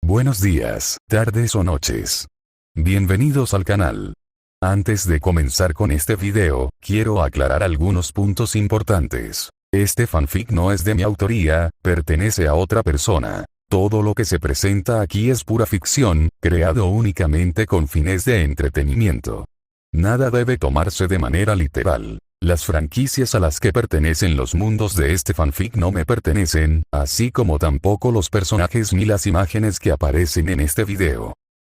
Buenos días, tardes o noches. Bienvenidos al canal. Antes de comenzar con este video, quiero aclarar algunos puntos importantes. Este fanfic no es de mi autoría, pertenece a otra persona. Todo lo que se presenta aquí es pura ficción, creado únicamente con fines de entretenimiento. Nada debe tomarse de manera literal. Las franquicias a las que pertenecen los mundos de este fanfic no me pertenecen, así como tampoco los personajes ni las imágenes que aparecen en este video.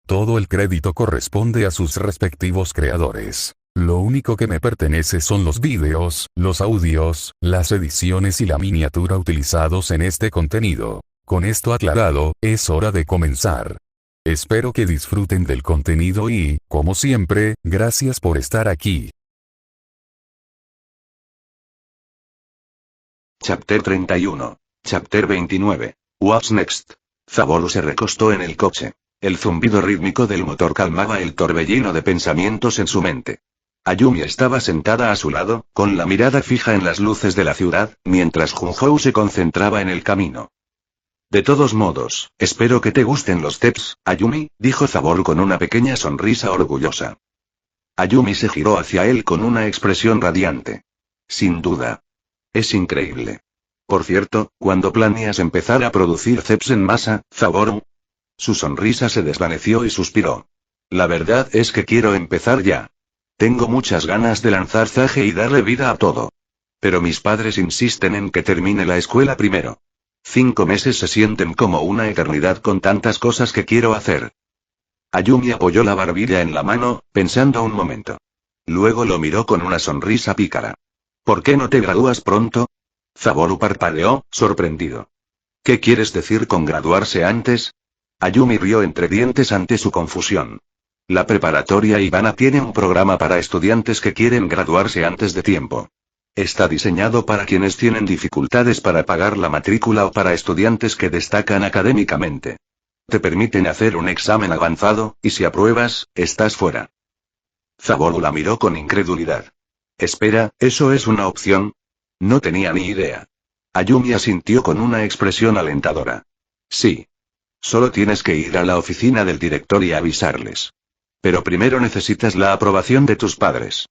Todo el crédito corresponde a sus respectivos creadores. Lo único que me pertenece son los vídeos, los audios, las ediciones y la miniatura utilizados en este contenido. Con esto aclarado, es hora de comenzar. Espero que disfruten del contenido y, como siempre, gracias por estar aquí. Chapter 31. Chapter 29. What's next? Zaboru se recostó en el coche. El zumbido rítmico del motor calmaba el torbellino de pensamientos en su mente. Ayumi estaba sentada a su lado, con la mirada fija en las luces de la ciudad, mientras Junhou se concentraba en el camino. De todos modos, espero que te gusten los TEPs, Ayumi, dijo Zaboru con una pequeña sonrisa orgullosa. Ayumi se giró hacia él con una expresión radiante. Sin duda. Es increíble. Por cierto, ¿cuándo planeas empezar a producir CEPs en masa, Zaboru? Su sonrisa se desvaneció y suspiró. La verdad es que quiero empezar ya. Tengo muchas ganas de lanzar Zage y darle vida a todo. Pero mis padres insisten en que termine la escuela primero. 5 meses se sienten como una eternidad con tantas cosas que quiero hacer. Ayumi apoyó la barbilla en la mano, pensando un momento. Luego lo miró con una sonrisa pícara. ¿Por qué no te gradúas pronto? Zaboru parpadeó, sorprendido. ¿Qué quieres decir con graduarse antes? Ayumi rió entre dientes ante su confusión. La preparatoria Ivana tiene un programa para estudiantes que quieren graduarse antes de tiempo. Está diseñado para quienes tienen dificultades para pagar la matrícula o para estudiantes que destacan académicamente. Te permiten hacer un examen avanzado, y si apruebas, estás fuera. Zaboru la miró con incredulidad. Espera, ¿eso es una opción? No tenía ni idea. Ayumi asintió con una expresión alentadora. Sí. Solo tienes que ir a la oficina del director y avisarles. Pero primero necesitas la aprobación de tus padres.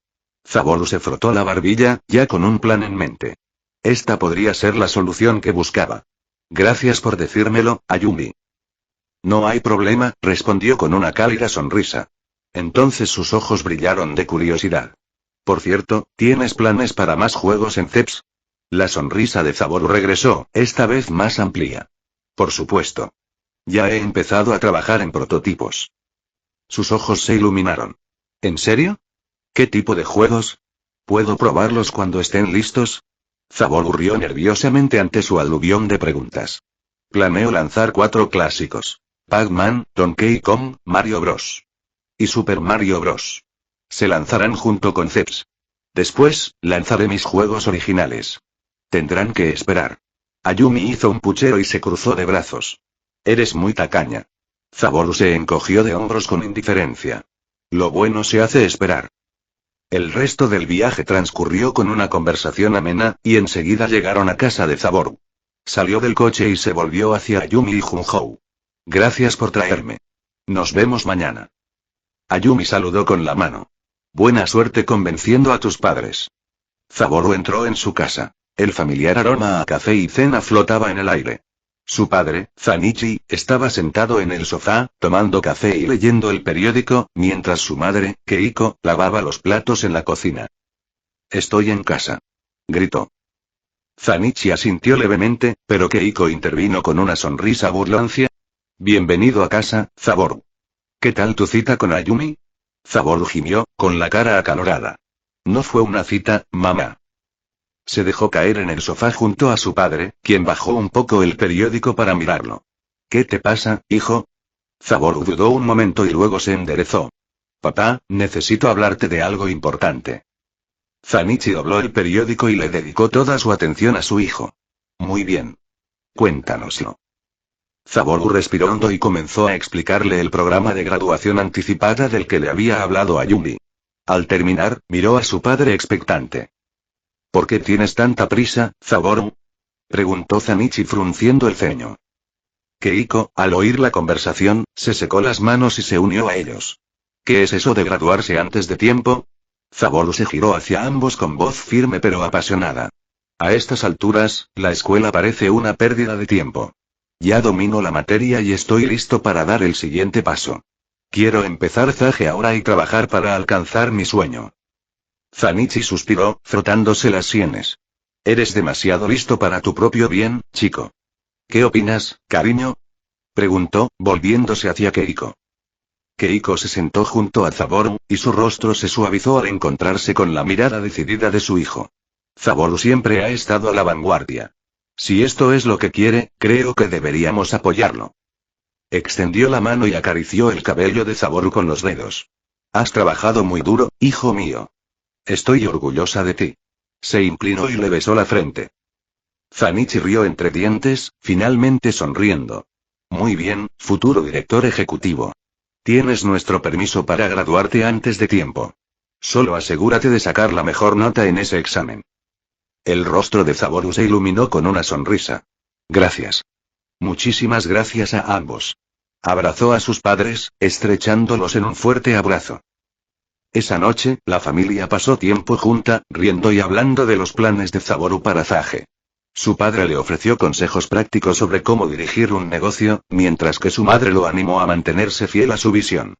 Zaboru se frotó la barbilla, ya con un plan en mente. Esta podría ser la solución que buscaba. Gracias por decírmelo, Ayumi. No hay problema, respondió con una cálida sonrisa. Entonces sus ojos brillaron de curiosidad. Por cierto, ¿tienes planes para más juegos en CEPs? La sonrisa de Zaboru regresó, esta vez más amplia. Por supuesto. Ya he empezado a trabajar en prototipos. Sus ojos se iluminaron. ¿En serio? ¿Qué tipo de juegos? ¿Puedo probarlos cuando estén listos? Zaboru rió nerviosamente ante su aluvión de preguntas. Planeo lanzar 4 clásicos. Pac-Man, Donkey Kong, Mario Bros. Y Super Mario Bros. Se lanzarán junto con CEPs. Después, lanzaré mis juegos originales. Tendrán que esperar. Ayumi hizo un puchero y se cruzó de brazos. Eres muy tacaña. Zaboru se encogió de hombros con indiferencia. Lo bueno se hace esperar. El resto del viaje transcurrió con una conversación amena, y enseguida llegaron a casa de Zaboru. Salió del coche y se volvió hacia Ayumi y Junhou. Gracias por traerme. Nos vemos mañana. Ayumi saludó con la mano. Buena suerte convenciendo a tus padres. Zaboru entró en su casa. El familiar aroma a café y cena flotaba en el aire. Su padre, Zanichi, estaba sentado en el sofá, tomando café y leyendo el periódico, mientras su madre, Keiko, lavaba los platos en la cocina. Estoy en casa. Gritó. Zanichi asintió levemente, pero Keiko intervino con una sonrisa burlancia. Bienvenido a casa, Zaboru. ¿Qué tal tu cita con Ayumi? Zaboru gimió, con la cara acalorada. No fue una cita, mamá. Se dejó caer en el sofá junto a su padre, quien bajó un poco el periódico para mirarlo. ¿Qué te pasa, hijo? Zaboru dudó un momento y luego se enderezó. Papá, necesito hablarte de algo importante. Zanichi dobló el periódico y le dedicó toda su atención a su hijo. Muy bien. Cuéntanoslo. Zaboru respiró hondo y comenzó a explicarle el programa de graduación anticipada del que le había hablado Ayumi. Al terminar, miró a su padre expectante. ¿Por qué tienes tanta prisa, Zaboru? Preguntó Zanichi frunciendo el ceño. Keiko, al oír la conversación, se secó las manos y se unió a ellos. ¿Qué es eso de graduarse antes de tiempo? Zaboru se giró hacia ambos con voz firme pero apasionada. A estas alturas, la escuela parece una pérdida de tiempo. Ya domino la materia y estoy listo para dar el siguiente paso. Quiero empezar Sage ahora y trabajar para alcanzar mi sueño. Zanichi suspiró, frotándose las sienes. Eres demasiado listo para tu propio bien, chico. ¿Qué opinas, cariño? Preguntó, volviéndose hacia Keiko. Keiko se sentó junto a Zaboru, y su rostro se suavizó al encontrarse con la mirada decidida de su hijo. Zaboru siempre ha estado a la vanguardia. Si esto es lo que quiere, creo que deberíamos apoyarlo. Extendió la mano y acarició el cabello de Zaboru con los dedos. Has trabajado muy duro, hijo mío. Estoy orgullosa de ti. Se inclinó y le besó la frente. Zanichi rió entre dientes, finalmente sonriendo. Muy bien, futuro director ejecutivo. Tienes nuestro permiso para graduarte antes de tiempo. Solo asegúrate de sacar la mejor nota en ese examen. El rostro de Zaboru se iluminó con una sonrisa. Gracias. Muchísimas gracias a ambos. Abrazó a sus padres, estrechándolos en un fuerte abrazo. Esa noche, la familia pasó tiempo junta, riendo y hablando de los planes de Zaboru para Sage. Su padre le ofreció consejos prácticos sobre cómo dirigir un negocio, mientras que su madre lo animó a mantenerse fiel a su visión.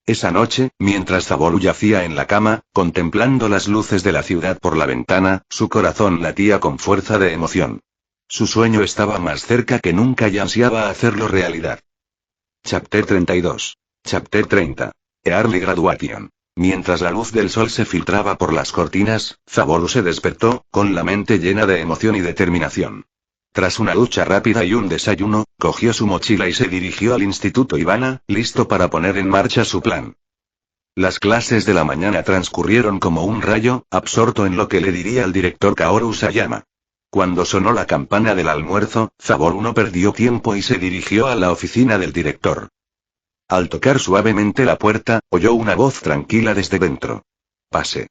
Esa noche, mientras Zaboru yacía en la cama, contemplando las luces de la ciudad por la ventana, su corazón latía con fuerza de emoción. Su sueño estaba más cerca que nunca y ansiaba hacerlo realidad. Chapter 32. Chapter 30. Early Graduation. Mientras la luz del sol se filtraba por las cortinas, Zaboru se despertó, con la mente llena de emoción y determinación. Tras una ducha rápida y un desayuno, cogió su mochila y se dirigió al Instituto Ibana, listo para poner en marcha su plan. Las clases de la mañana transcurrieron como un rayo, absorto en lo que le diría el director Kaoru Sayama. Cuando sonó la campana del almuerzo, Zaboru no perdió tiempo y se dirigió a la oficina del director. Al tocar suavemente la puerta, oyó una voz tranquila desde dentro. Pase.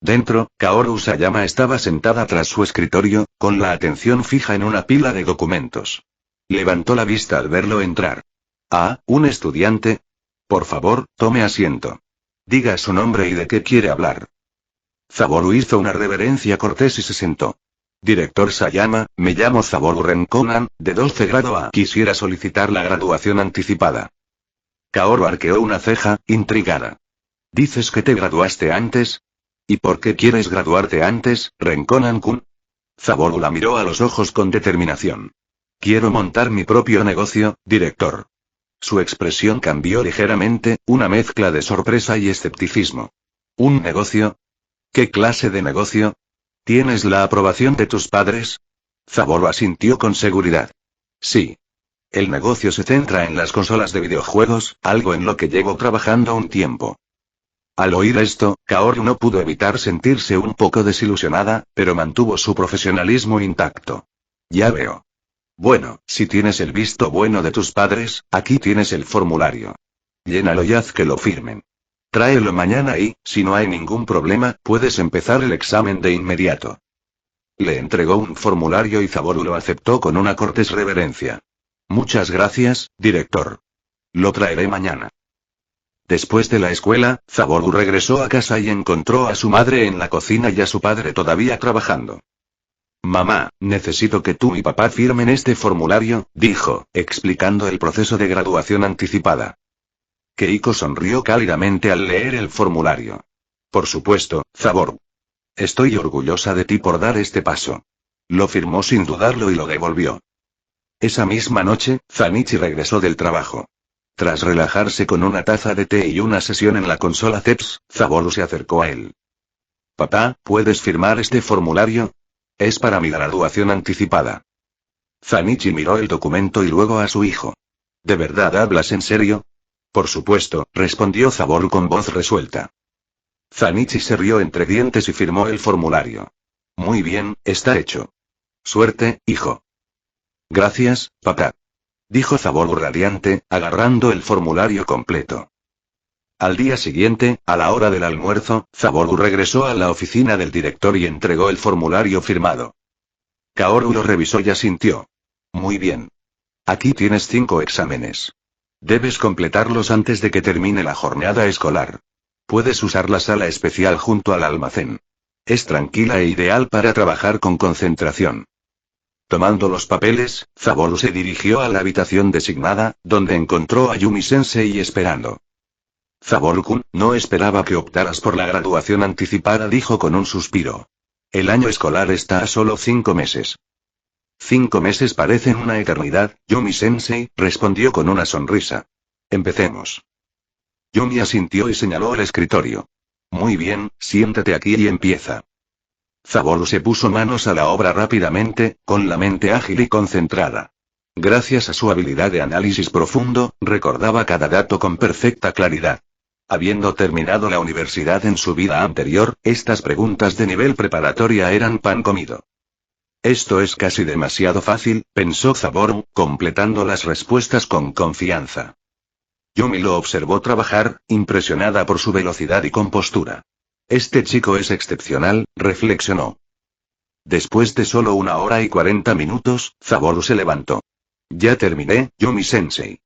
Dentro, Kaoru Sayama estaba sentada tras su escritorio, con la atención fija en una pila de documentos. Levantó la vista al verlo entrar. Ah, ¿un estudiante? Por favor, tome asiento. Diga su nombre y de qué quiere hablar. Zaboru hizo una reverencia cortés y se sentó. Director Sayama, me llamo Zaboru Renkonan, de 12 grado A. Quisiera solicitar la graduación anticipada. Kaoru arqueó una ceja, intrigada. ¿Dices que te graduaste antes? ¿Y por qué quieres graduarte antes, Renkonan-kun? Zaboru la miró a los ojos con determinación. Quiero montar mi propio negocio, director. Su expresión cambió ligeramente, una mezcla de sorpresa y escepticismo. ¿Un negocio? ¿Qué clase de negocio? ¿Tienes la aprobación de tus padres? Zaboru asintió con seguridad. Sí. El negocio se centra en las consolas de videojuegos, algo en lo que llevo trabajando un tiempo. Al oír esto, Kaoru no pudo evitar sentirse un poco desilusionada, pero mantuvo su profesionalismo intacto. Ya veo. Bueno, si tienes el visto bueno de tus padres, aquí tienes el formulario. Llénalo y haz que lo firmen. Tráelo mañana y, si no hay ningún problema, puedes empezar el examen de inmediato. Le entregó un formulario y Zaboru lo aceptó con una cortés reverencia. Muchas gracias, director. Lo traeré mañana. Después de la escuela, Zaboru regresó a casa y encontró a su madre en la cocina y a su padre todavía trabajando. Mamá, necesito que tú y papá firmen este formulario, dijo, explicando el proceso de graduación anticipada. Keiko sonrió cálidamente al leer el formulario. Por supuesto, Zaboru. Estoy orgullosa de ti por dar este paso. Lo firmó sin dudarlo y lo devolvió. Esa misma noche, Zanichi regresó del trabajo. Tras relajarse con una taza de té y una sesión en la consola CEPS, Zaboru se acercó a él. Papá, ¿puedes firmar este formulario? Es para mi graduación anticipada. Zanichi miró el documento y luego a su hijo. ¿De verdad hablas en serio? Por supuesto, respondió Zaboru con voz resuelta. Zanichi se rió entre dientes y firmó el formulario. Muy bien, está hecho. Suerte, hijo. Gracias, papá. Dijo Zaboru radiante, agarrando el formulario completo. Al día siguiente, a la hora del almuerzo, Zaboru regresó a la oficina del director y entregó el formulario firmado. Kaoru lo revisó y asintió. Muy bien. Aquí tienes 5 exámenes. Debes completarlos antes de que termine la jornada escolar. Puedes usar la sala especial junto al almacén. Es tranquila e ideal para trabajar con concentración. Tomando los papeles, Zaboru se dirigió a la habitación designada, donde encontró a Yumi-sensei esperando. Zaboru-kun, no esperaba que optaras por la graduación anticipada, dijo con un suspiro. El año escolar está a solo 5 meses. 5 meses parecen una eternidad, Yumi-sensei, respondió con una sonrisa. Empecemos. Yumi asintió y señaló el escritorio. Muy bien, siéntate aquí y empieza. Zaboru se puso manos a la obra rápidamente, con la mente ágil y concentrada. Gracias a su habilidad de análisis profundo, recordaba cada dato con perfecta claridad. Habiendo terminado la universidad en su vida anterior, estas preguntas de nivel preparatoria eran pan comido. Esto es casi demasiado fácil, pensó Zaboru, completando las respuestas con confianza. Yumi lo observó trabajar, impresionada por su velocidad y compostura. Este chico es excepcional, reflexionó. Después de solo 1 hora y 40 minutos, Zaboru se levantó. Ya terminé, Yumi-sensei.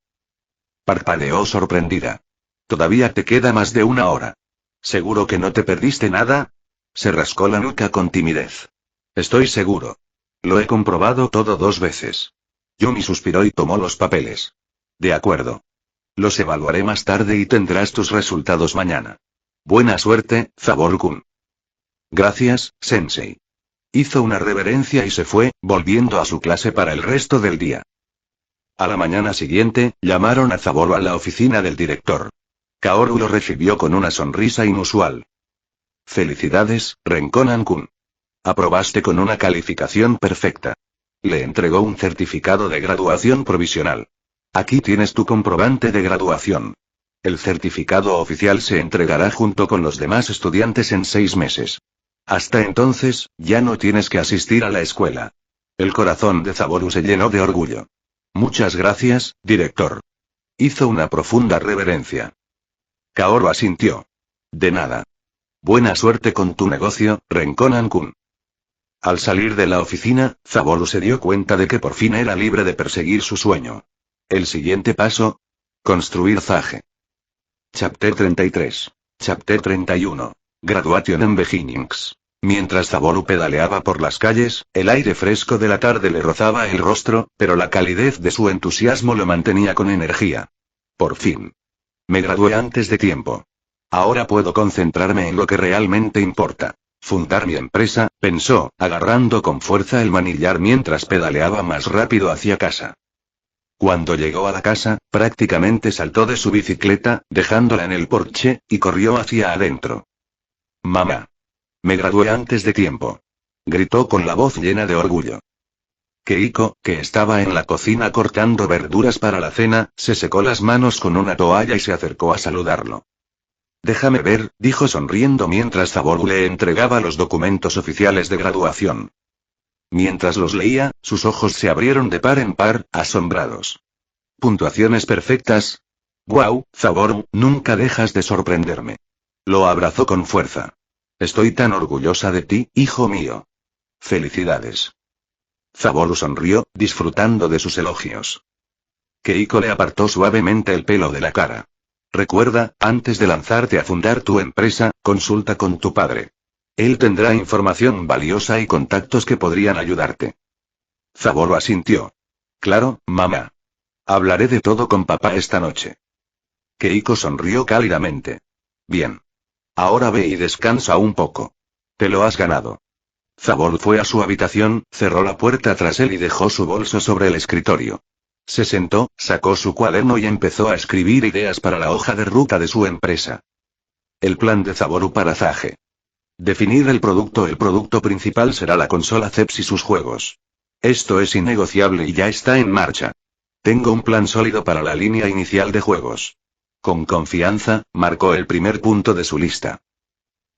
Parpadeó sorprendida. Todavía te queda más de 1 hora. ¿Seguro que no te perdiste nada? Se rascó la nuca con timidez. Estoy seguro. Lo he comprobado todo 2 veces. Yumi suspiró y tomó los papeles. De acuerdo. Los evaluaré más tarde y tendrás tus resultados mañana. Buena suerte, Zaboru-kun. Gracias, sensei. Hizo una reverencia y se fue, volviendo a su clase para el resto del día. A la mañana siguiente, llamaron a Zaboru a la oficina del director. Kaoru lo recibió con una sonrisa inusual. Felicidades, Renkonan-kun. Aprobaste con una calificación perfecta. Le entregó un certificado de graduación provisional. Aquí tienes tu comprobante de graduación. El certificado oficial se entregará junto con los demás estudiantes en 6 meses. Hasta entonces, ya no tienes que asistir a la escuela. El corazón de Zaboru se llenó de orgullo. Muchas gracias, director. Hizo una profunda reverencia. Kaoru asintió. De nada. Buena suerte con tu negocio, Renkonan-kun. Al salir de la oficina, Zaboru se dio cuenta de que por fin era libre de perseguir su sueño. El siguiente paso. Construir Zage. Chapter 33. Chapter 31. Graduation and Beginnings. Mientras Zaboru pedaleaba por las calles, el aire fresco de la tarde le rozaba el rostro, pero la calidez de su entusiasmo lo mantenía con energía. Por fin. Me gradué antes de tiempo. Ahora puedo concentrarme en lo que realmente importa. Fundar mi empresa, pensó, agarrando con fuerza el manillar mientras pedaleaba más rápido hacia casa. Cuando llegó a la casa, prácticamente saltó de su bicicleta, dejándola en el porche, y corrió hacia adentro. Mamá. Me gradué antes de tiempo. Gritó con la voz llena de orgullo. Keiko, que estaba en la cocina cortando verduras para la cena, se secó las manos con una toalla y se acercó a saludarlo. Déjame ver, dijo sonriendo mientras Zaboru le entregaba los documentos oficiales de graduación. Mientras los leía, sus ojos se abrieron de par en par, asombrados. ¿Puntuaciones perfectas? ¡Guau, Zaboru, nunca dejas de sorprenderme! Lo abrazó con fuerza. Estoy tan orgullosa de ti, hijo mío. Felicidades. Zaboru sonrió, disfrutando de sus elogios. Keiko le apartó suavemente el pelo de la cara. Recuerda, antes de lanzarte a fundar tu empresa, consulta con tu padre. Él tendrá información valiosa y contactos que podrían ayudarte. Zaboru asintió. Claro, mamá. Hablaré de todo con papá esta noche. Keiko sonrió cálidamente. Bien. Ahora ve y descansa un poco. Te lo has ganado. Zaboru fue a su habitación, cerró la puerta tras él y dejó su bolso sobre el escritorio. Se sentó, sacó su cuaderno y empezó a escribir ideas para la hoja de ruta de su empresa. El plan de Zaboru para Zage. Definir el producto principal será la consola CEPS y sus juegos. Esto es innegociable y ya está en marcha. Tengo un plan sólido para la línea inicial de juegos. Con confianza, marcó el primer punto de su lista.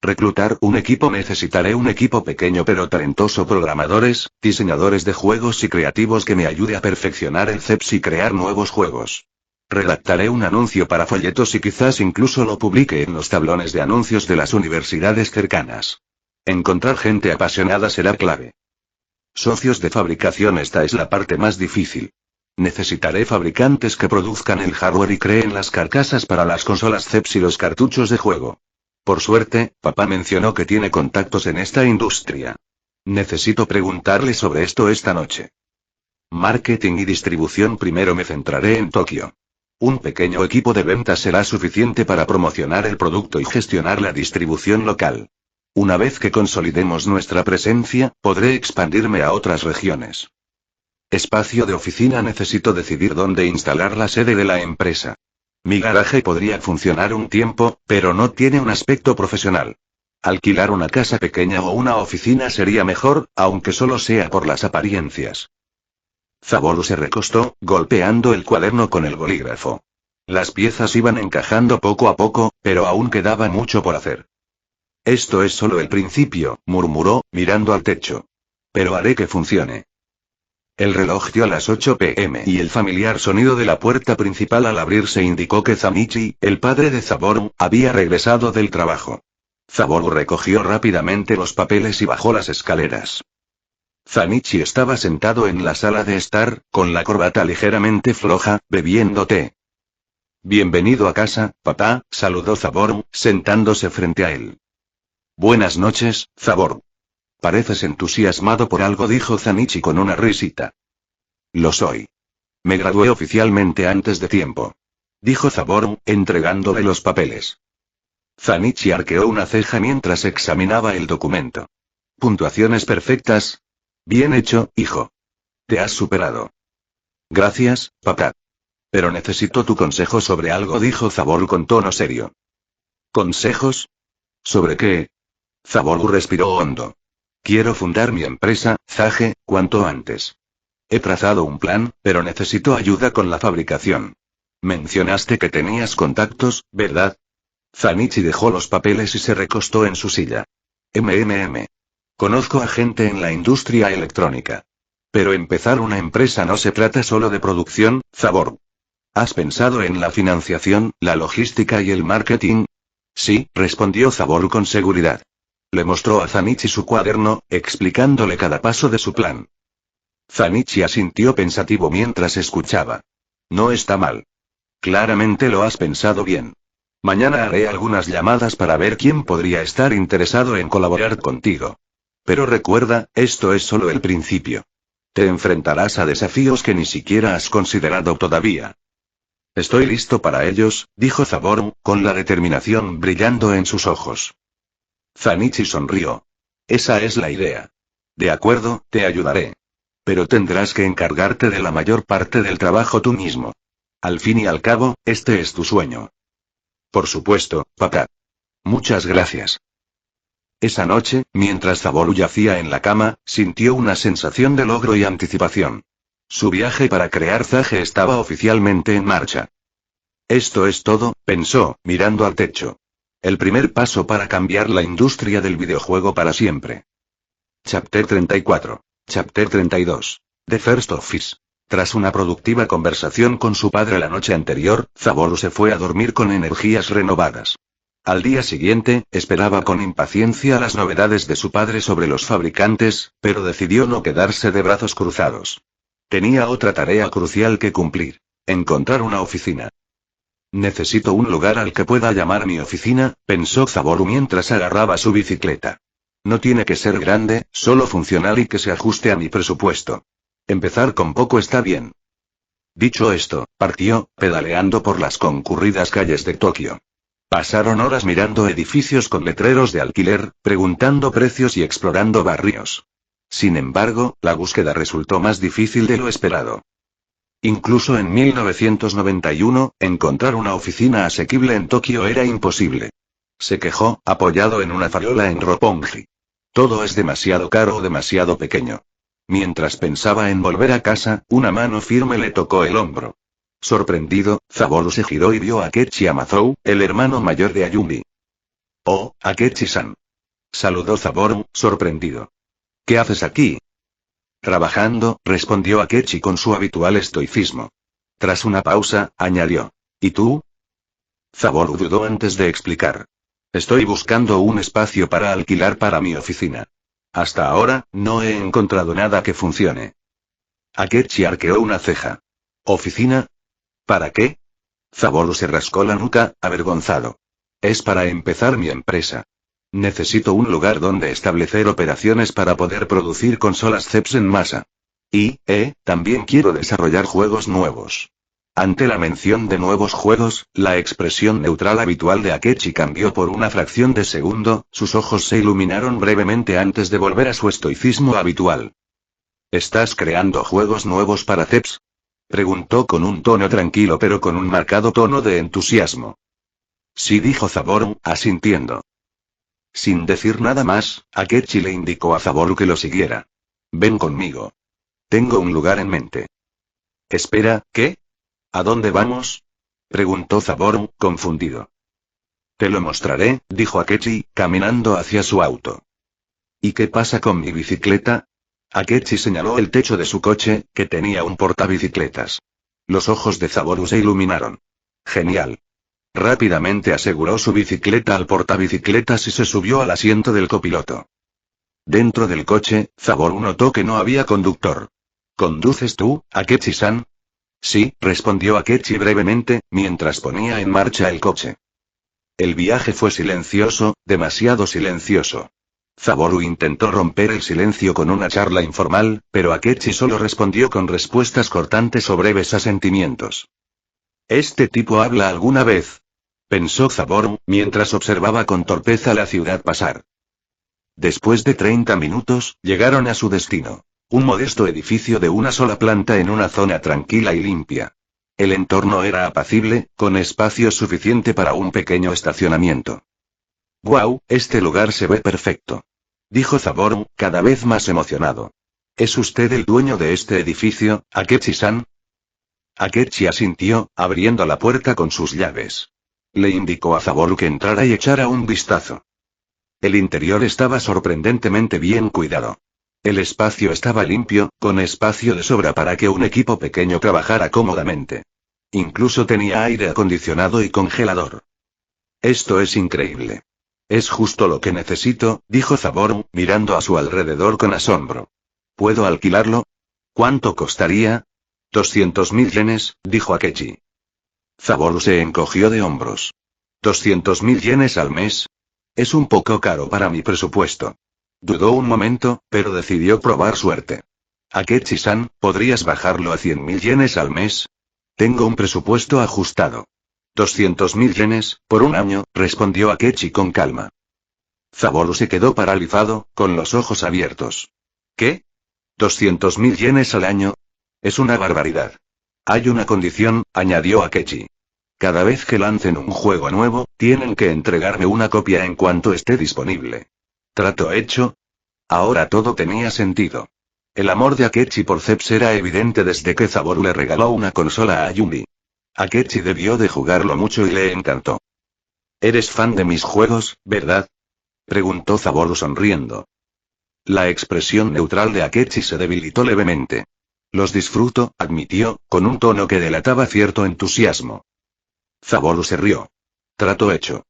Reclutar un equipo. Necesitaré un equipo pequeño pero talentoso, programadores, diseñadores de juegos y creativos que me ayude a perfeccionar el CEPS y crear nuevos juegos. Redactaré un anuncio para folletos y quizás incluso lo publique en los tablones de anuncios de las universidades cercanas. Encontrar gente apasionada será clave. Socios de fabricación. Esta es la parte más difícil. Necesitaré fabricantes que produzcan el hardware y creen las carcasas para las consolas CEPS y los cartuchos de juego. Por suerte, papá mencionó que tiene contactos en esta industria. Necesito preguntarle sobre esto esta noche. Marketing y distribución. Primero me centraré en Tokio. Un pequeño equipo de ventas será suficiente para promocionar el producto y gestionar la distribución local. Una vez que consolidemos nuestra presencia, podré expandirme a otras regiones. Espacio de oficina. Necesito decidir dónde instalar la sede de la empresa. Mi garaje podría funcionar un tiempo, pero no tiene un aspecto profesional. Alquilar una casa pequeña o una oficina sería mejor, aunque solo sea por las apariencias. Zaboru se recostó, golpeando el cuaderno con el bolígrafo. Las piezas iban encajando poco a poco, pero aún quedaba mucho por hacer. Esto es solo el principio, murmuró, mirando al techo. Pero haré que funcione. El reloj dio las 8 p.m. y el familiar sonido de la puerta principal al abrirse indicó que Zanichi, el padre de Zaboru, había regresado del trabajo. Zaboru recogió rápidamente los papeles y bajó las escaleras. Zanichi estaba sentado en la sala de estar, con la corbata ligeramente floja, bebiendo té. Bienvenido a casa, papá, saludó Zaboru, sentándose frente a él. Buenas noches, Zaboru. Pareces entusiasmado por algo, dijo Zanichi con una risita. Lo soy. Me gradué oficialmente antes de tiempo, dijo Zaboru, entregándole los papeles. Zanichi arqueó una ceja mientras examinaba el documento. Puntuaciones perfectas. Bien hecho, hijo. Te has superado. Gracias, papá. Pero necesito tu consejo sobre algo, dijo Zaboru con tono serio. ¿Consejos? ¿Sobre qué? Zaboru respiró hondo. Quiero fundar mi empresa, Zage, cuanto antes. He trazado un plan, pero necesito ayuda con la fabricación. Mencionaste que tenías contactos, ¿verdad? Zanichi dejó los papeles y se recostó en su silla. Conozco a gente en la industria electrónica. Pero empezar una empresa no se trata solo de producción, Zaboru. ¿Has pensado en la financiación, la logística y el marketing? Sí, respondió Zaboru con seguridad. Le mostró a Zanichi su cuaderno, explicándole cada paso de su plan. Zanichi asintió pensativo mientras escuchaba. No está mal. Claramente lo has pensado bien. Mañana haré algunas llamadas para ver quién podría estar interesado en colaborar contigo. Pero recuerda, esto es solo el principio. Te enfrentarás a desafíos que ni siquiera has considerado todavía. Estoy listo para ellos, dijo Zaboru, con la determinación brillando en sus ojos. Zanichi sonrió. Esa es la idea. De acuerdo, te ayudaré. Pero tendrás que encargarte de la mayor parte del trabajo tú mismo. Al fin y al cabo, este es tu sueño. Por supuesto, papá. Muchas gracias. Esa noche, mientras Zaboru yacía en la cama, sintió una sensación de logro y anticipación. Su viaje para crear Zage estaba oficialmente en marcha. Esto es todo, pensó, mirando al techo. El primer paso para cambiar la industria del videojuego para siempre. Chapter 34. Chapter 32. The First Office. Tras una productiva conversación con su padre la noche anterior, Zaboru se fue a dormir con energías renovadas. Al día siguiente, esperaba con impaciencia las novedades de su padre sobre los fabricantes, pero decidió no quedarse de brazos cruzados. Tenía otra tarea crucial que cumplir. Encontrar una oficina. Necesito un lugar al que pueda llamar mi oficina, pensó Zaboru mientras agarraba su bicicleta. No tiene que ser grande, solo funcional y que se ajuste a mi presupuesto. Empezar con poco está bien. Dicho esto, partió, pedaleando por las concurridas calles de Tokio. Pasaron horas mirando edificios con letreros de alquiler, preguntando precios y explorando barrios. Sin embargo, la búsqueda resultó más difícil de lo esperado. Incluso en 1991, encontrar una oficina asequible en Tokio era imposible. Se quejó, apoyado en una farola en Roppongi. Todo es demasiado caro o demasiado pequeño. Mientras pensaba en volver a casa, una mano firme le tocó el hombro. Sorprendido, Zaboru se giró y vio a Akechi Amazou, el hermano mayor de Ayumi. Oh, Akechi-san. Saludó Zaboru, sorprendido. ¿Qué haces aquí? Trabajando, respondió Akechi con su habitual estoicismo. Tras una pausa, añadió. ¿Y tú? Zaboru dudó antes de explicar. Estoy buscando un espacio para alquilar para mi oficina. Hasta ahora, no he encontrado nada que funcione. Akechi arqueó una ceja. ¿Oficina? ¿Para qué? Zaboru se rascó la nuca, avergonzado. Es para empezar mi empresa. Necesito un lugar donde establecer operaciones para poder producir consolas CEPS en masa. Y, también quiero desarrollar juegos nuevos. Ante la mención de nuevos juegos, la expresión neutral habitual de Akechi cambió por una fracción de segundo, sus ojos se iluminaron brevemente antes de volver a su estoicismo habitual. ¿Estás creando juegos nuevos para CEPS? Preguntó con un tono tranquilo pero con un marcado tono de entusiasmo. Sí, dijo Zaboru, asintiendo. Sin decir nada más, Akechi le indicó a Zaboru que lo siguiera. Ven conmigo. Tengo un lugar en mente. Espera, ¿qué? ¿A dónde vamos? Preguntó Zaboru, confundido. Te lo mostraré, dijo Akechi, caminando hacia su auto. ¿Y qué pasa con mi bicicleta? Akechi señaló el techo de su coche, que tenía un portabicicletas. Los ojos de Zaboru se iluminaron. Genial. Rápidamente aseguró su bicicleta al portabicicletas y se subió al asiento del copiloto. Dentro del coche, Zaboru notó que no había conductor. ¿Conduces tú, Akechi-san? Sí, respondió Akechi brevemente, mientras ponía en marcha el coche. El viaje fue silencioso, demasiado silencioso. Zaboru intentó romper el silencio con una charla informal, pero Akechi solo respondió con respuestas cortantes o breves asentimientos. ¿Este tipo habla alguna vez? Pensó Zaboru, mientras observaba con torpeza la ciudad pasar. Después de 30 minutos, llegaron a su destino. Un modesto edificio de una sola planta en una zona tranquila y limpia. El entorno era apacible, con espacio suficiente para un pequeño estacionamiento. «Guau, este lugar se ve perfecto», dijo Zaboru, cada vez más emocionado. ¿Es usted el dueño de este edificio, Akechi-san? Akechi asintió, abriendo la puerta con sus llaves. Le indicó a Zaboru que entrara y echara un vistazo. El interior estaba sorprendentemente bien cuidado. El espacio estaba limpio, con espacio de sobra para que un equipo pequeño trabajara cómodamente. Incluso tenía aire acondicionado y congelador. Esto es increíble. Es justo lo que necesito, dijo Zaboru, mirando a su alrededor con asombro. ¿Puedo alquilarlo? ¿Cuánto costaría? 200.000 yenes, dijo Akechi. Zaboru se encogió de hombros. 200.000 yenes al mes. Es un poco caro para mi presupuesto. Dudó un momento, pero decidió probar suerte. Akechi-san, ¿podrías bajarlo a 100.000 yenes al mes? Tengo un presupuesto ajustado. 200.000 yenes, por un año, respondió Akechi con calma. Zaboru se quedó paralizado, con los ojos abiertos. ¿Qué? 200.000 yenes al año. Es una barbaridad. Hay una condición, añadió Akechi. Cada vez que lancen un juego nuevo, tienen que entregarme una copia en cuanto esté disponible. ¿Trato hecho? Ahora todo tenía sentido. El amor de Akechi por CEPS era evidente desde que Zaboru le regaló una consola a Yumi. Akechi debió de jugarlo mucho y le encantó. ¿Eres fan de mis juegos, verdad? Preguntó Zaboru sonriendo. La expresión neutral de Akechi se debilitó levemente. Los disfruto, admitió, con un tono que delataba cierto entusiasmo. Zaboru se rió. Trato hecho.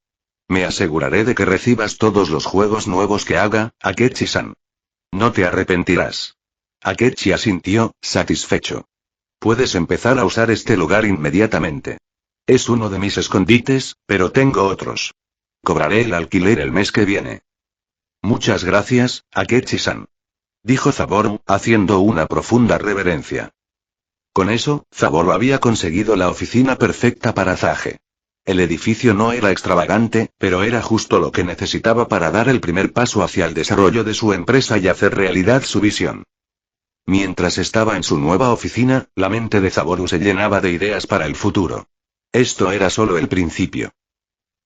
Me aseguraré de que recibas todos los juegos nuevos que haga, Akechi-san. No te arrepentirás. Akechi asintió, satisfecho. Puedes empezar a usar este lugar inmediatamente. Es uno de mis escondites, pero tengo otros. Cobraré el alquiler el mes que viene. Muchas gracias, Akechi-san. Dijo Zaboru, haciendo una profunda reverencia. Con eso, Zaboru había conseguido la oficina perfecta para Zage. El edificio no era extravagante, pero era justo lo que necesitaba para dar el primer paso hacia el desarrollo de su empresa y hacer realidad su visión. Mientras estaba en su nueva oficina, la mente de Zaboru se llenaba de ideas para el futuro. Esto era solo el principio.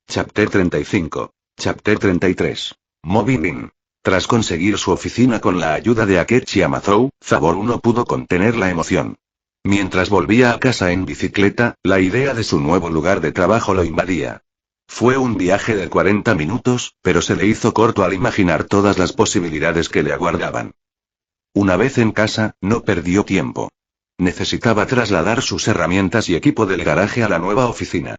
Chapter 35. Chapter 33. Moving in. Tras conseguir su oficina con la ayuda de Akechi Amazou, Zaboru no pudo contener la emoción. Mientras volvía a casa en bicicleta, la idea de su nuevo lugar de trabajo lo invadía. Fue un viaje de 40 minutos, pero se le hizo corto al imaginar todas las posibilidades que le aguardaban. Una vez en casa, no perdió tiempo. Necesitaba trasladar sus herramientas y equipo del garaje a la nueva oficina.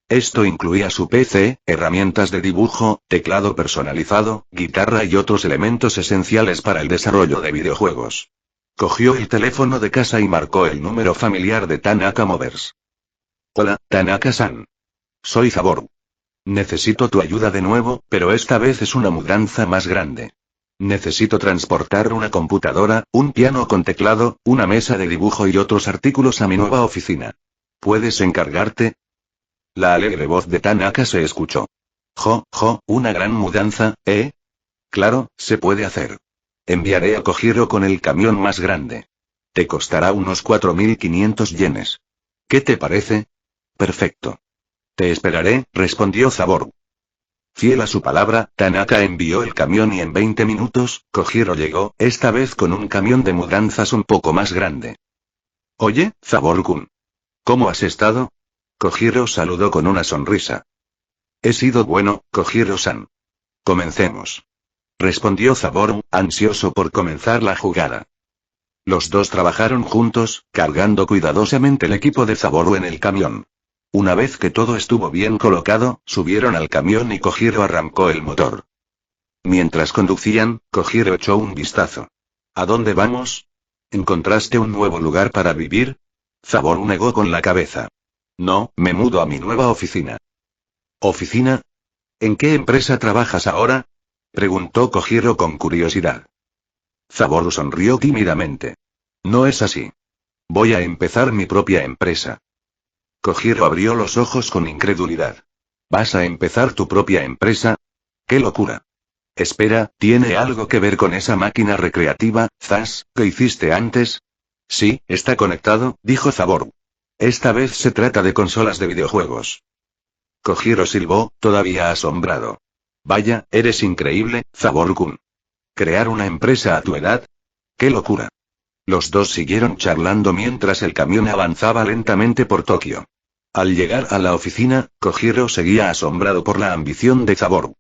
Esto incluía su PC, herramientas de dibujo, teclado personalizado, guitarra y otros elementos esenciales para el desarrollo de videojuegos. Cogió el teléfono de casa y marcó el número familiar de Tanaka Movers. Hola, Tanaka-san. Soy Saboru. Necesito tu ayuda de nuevo, pero esta vez es una mudanza más grande. Necesito transportar una computadora, un piano con teclado, una mesa de dibujo y otros artículos a mi nueva oficina. ¿Puedes encargarte? La alegre voz de Tanaka se escuchó. Una gran mudanza, ¿eh? Claro, se puede hacer. Enviaré a Kojiro con el camión más grande. Te costará unos 4500 yenes. ¿Qué te parece? Perfecto. Te esperaré, respondió Saboru. Fiel a su palabra, Tanaka envió el camión y en 20 minutos, Kojiro llegó, esta vez con un camión de mudanzas un poco más grande. Oye, Saboru-kun. ¿Cómo has estado? Kojiro saludó con una sonrisa. He sido bueno, Kojiro-san. Comencemos. Respondió Saboru, ansioso por comenzar la jugada. Los dos trabajaron juntos, cargando cuidadosamente el equipo de Saboru en el camión. Una vez que todo estuvo bien colocado, subieron al camión y Kojiro arrancó el motor. Mientras conducían, Kojiro echó un vistazo. ¿A dónde vamos? ¿Encontraste un nuevo lugar para vivir? Saboru negó con la cabeza. No, me mudo a mi nueva oficina. ¿Oficina? ¿En qué empresa trabajas ahora? Preguntó Kojiro con curiosidad. Saboru sonrió tímidamente. No es así. Voy a empezar mi propia empresa. Kojiro abrió los ojos con incredulidad. ¿Vas a empezar tu propia empresa? ¡Qué locura! Espera, ¿tiene algo que ver con esa máquina recreativa, Zas, que hiciste antes? Sí, está conectado, dijo Saboru. Esta vez se trata de consolas de videojuegos. Kojiro silbó, todavía asombrado. Vaya, eres increíble, Saboru-kun. ¿Crear una empresa a tu edad? ¡Qué locura! Los dos siguieron charlando mientras el camión avanzaba lentamente por Tokio. Al llegar a la oficina, Kojiro seguía asombrado por la ambición de Saboru.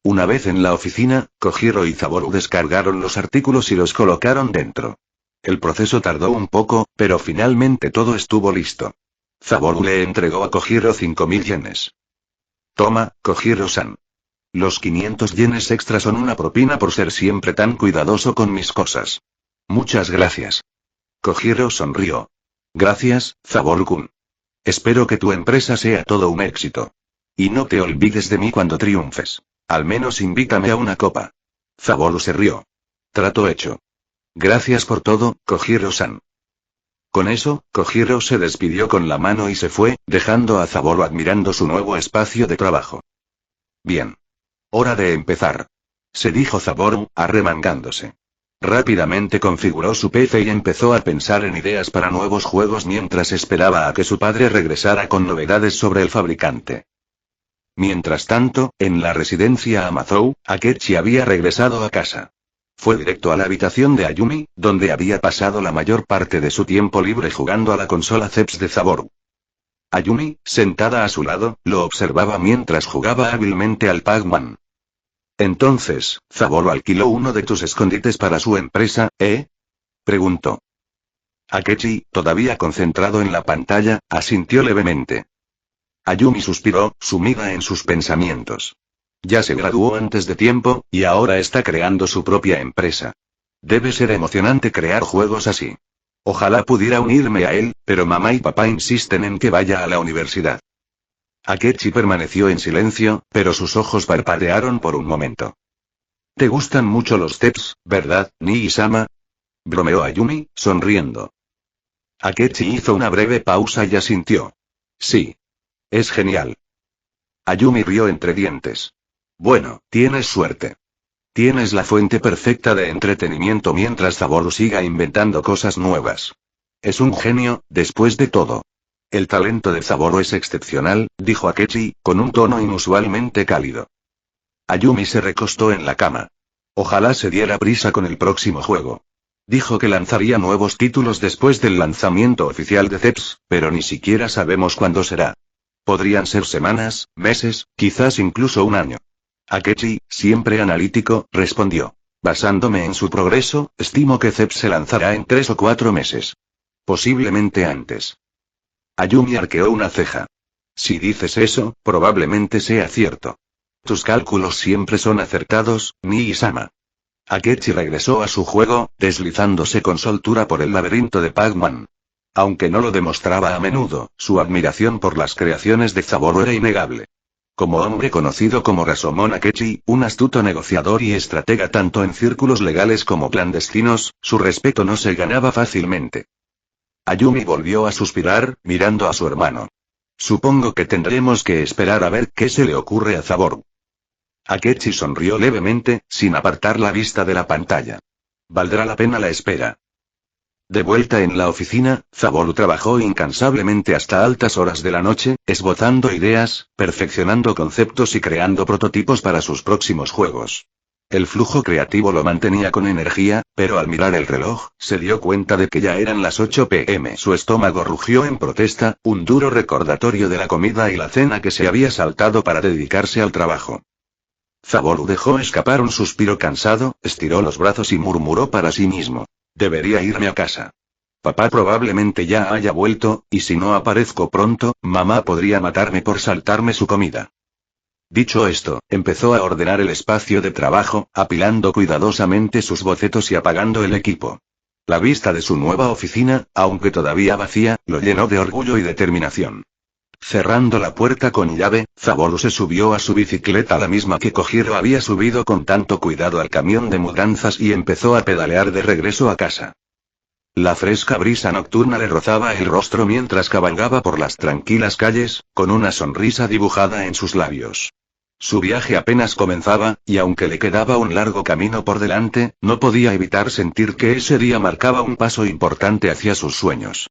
Una vez en la oficina, Kojiro y Saboru descargaron los artículos y los colocaron dentro. El proceso tardó un poco, pero finalmente todo estuvo listo. Saboru le entregó a Kojiro 5000 yenes. Toma, Kojiro-san. Los 500 yenes extra son una propina por ser siempre tan cuidadoso con mis cosas. Muchas gracias. Kojiro sonrió. Gracias, Saboru-kun. Espero que tu empresa sea todo un éxito. Y no te olvides de mí cuando triunfes. Al menos invítame a una copa. Saboru se rió. Trato hecho. Gracias por todo, Kojiro-san. Con eso, Kojiro se despidió con la mano y se fue, dejando a Saboru admirando su nuevo espacio de trabajo. Bien. Hora de empezar. Se dijo Saboru, arremangándose. Rápidamente configuró su PC y empezó a pensar en ideas para nuevos juegos mientras esperaba a que su padre regresara con novedades sobre el fabricante. Mientras tanto, en la residencia Amazou, Akechi había regresado a casa. Fue directo a la habitación de Ayumi, donde había pasado la mayor parte de su tiempo libre jugando a la consola CEPS de Saboru. Ayumi, sentada a su lado, lo observaba mientras jugaba hábilmente al Pac-Man. Entonces, Saboru alquiló uno de tus escondites para su empresa, ¿eh? Preguntó. Akechi, todavía concentrado en la pantalla, asintió levemente. Ayumi suspiró, sumida en sus pensamientos. Ya se graduó antes de tiempo, y ahora está creando su propia empresa. Debe ser emocionante crear juegos así. Ojalá pudiera unirme a él, pero mamá y papá insisten en que vaya a la universidad. Akechi permaneció en silencio, pero sus ojos parpadearon por un momento. ¿Te gustan mucho los CEPS, verdad, Nii-sama? Bromeó Ayumi, sonriendo. Akechi hizo una breve pausa y asintió. Sí. Es genial. Ayumi rió entre dientes. Bueno, tienes suerte. Tienes la fuente perfecta de entretenimiento mientras Saboru siga inventando cosas nuevas. Es un genio, después de todo. El talento de Saboru es excepcional, dijo Akechi, con un tono inusualmente cálido. Ayumi se recostó en la cama. Ojalá se diera prisa con el próximo juego. Dijo que lanzaría nuevos títulos después del lanzamiento oficial de CEPS, pero ni siquiera sabemos cuándo será. Podrían ser semanas, meses, quizás incluso un año. Akechi, siempre analítico, respondió. Basándome en su progreso, estimo que CEPS se lanzará en 3 o 4 meses. Posiblemente antes. Ayumi arqueó una ceja. Si dices eso, probablemente sea cierto. Tus cálculos siempre son acertados, Nii-sama. Akechi regresó a su juego, deslizándose con soltura por el laberinto de Pac-Man. Aunque no lo demostraba a menudo, su admiración por las creaciones de Zaboru era innegable. Como hombre conocido como Rasomon Akechi, un astuto negociador y estratega tanto en círculos legales como clandestinos, su respeto no se ganaba fácilmente. Ayumi volvió a suspirar, mirando a su hermano. Supongo que tendremos que esperar a ver qué se le ocurre a Zaboru. Akechi sonrió levemente, sin apartar la vista de la pantalla. Valdrá la pena la espera. De vuelta en la oficina, Zaboru trabajó incansablemente hasta altas horas de la noche, esbozando ideas, perfeccionando conceptos y creando prototipos para sus próximos juegos. El flujo creativo lo mantenía con energía, pero al mirar el reloj, se dio cuenta de que ya eran las 8 p.m. Su estómago rugió en protesta, un duro recordatorio de la comida y la cena que se había saltado para dedicarse al trabajo. Zaboru dejó escapar un suspiro cansado, estiró los brazos y murmuró para sí mismo. Debería irme a casa. Papá probablemente ya haya vuelto, y si no aparezco pronto, mamá podría matarme por saltarme su comida. Dicho esto, empezó a ordenar el espacio de trabajo, apilando cuidadosamente sus bocetos y apagando el equipo. La vista de su nueva oficina, aunque todavía vacía, lo llenó de orgullo y determinación. Cerrando la puerta con llave, Zaboru se subió a su bicicleta, la misma que Kojiro había subido con tanto cuidado al camión de mudanzas, y empezó a pedalear de regreso a casa. La fresca brisa nocturna le rozaba el rostro mientras cabalgaba por las tranquilas calles, con una sonrisa dibujada en sus labios. Su viaje apenas comenzaba, y aunque le quedaba un largo camino por delante, no podía evitar sentir que ese día marcaba un paso importante hacia sus sueños.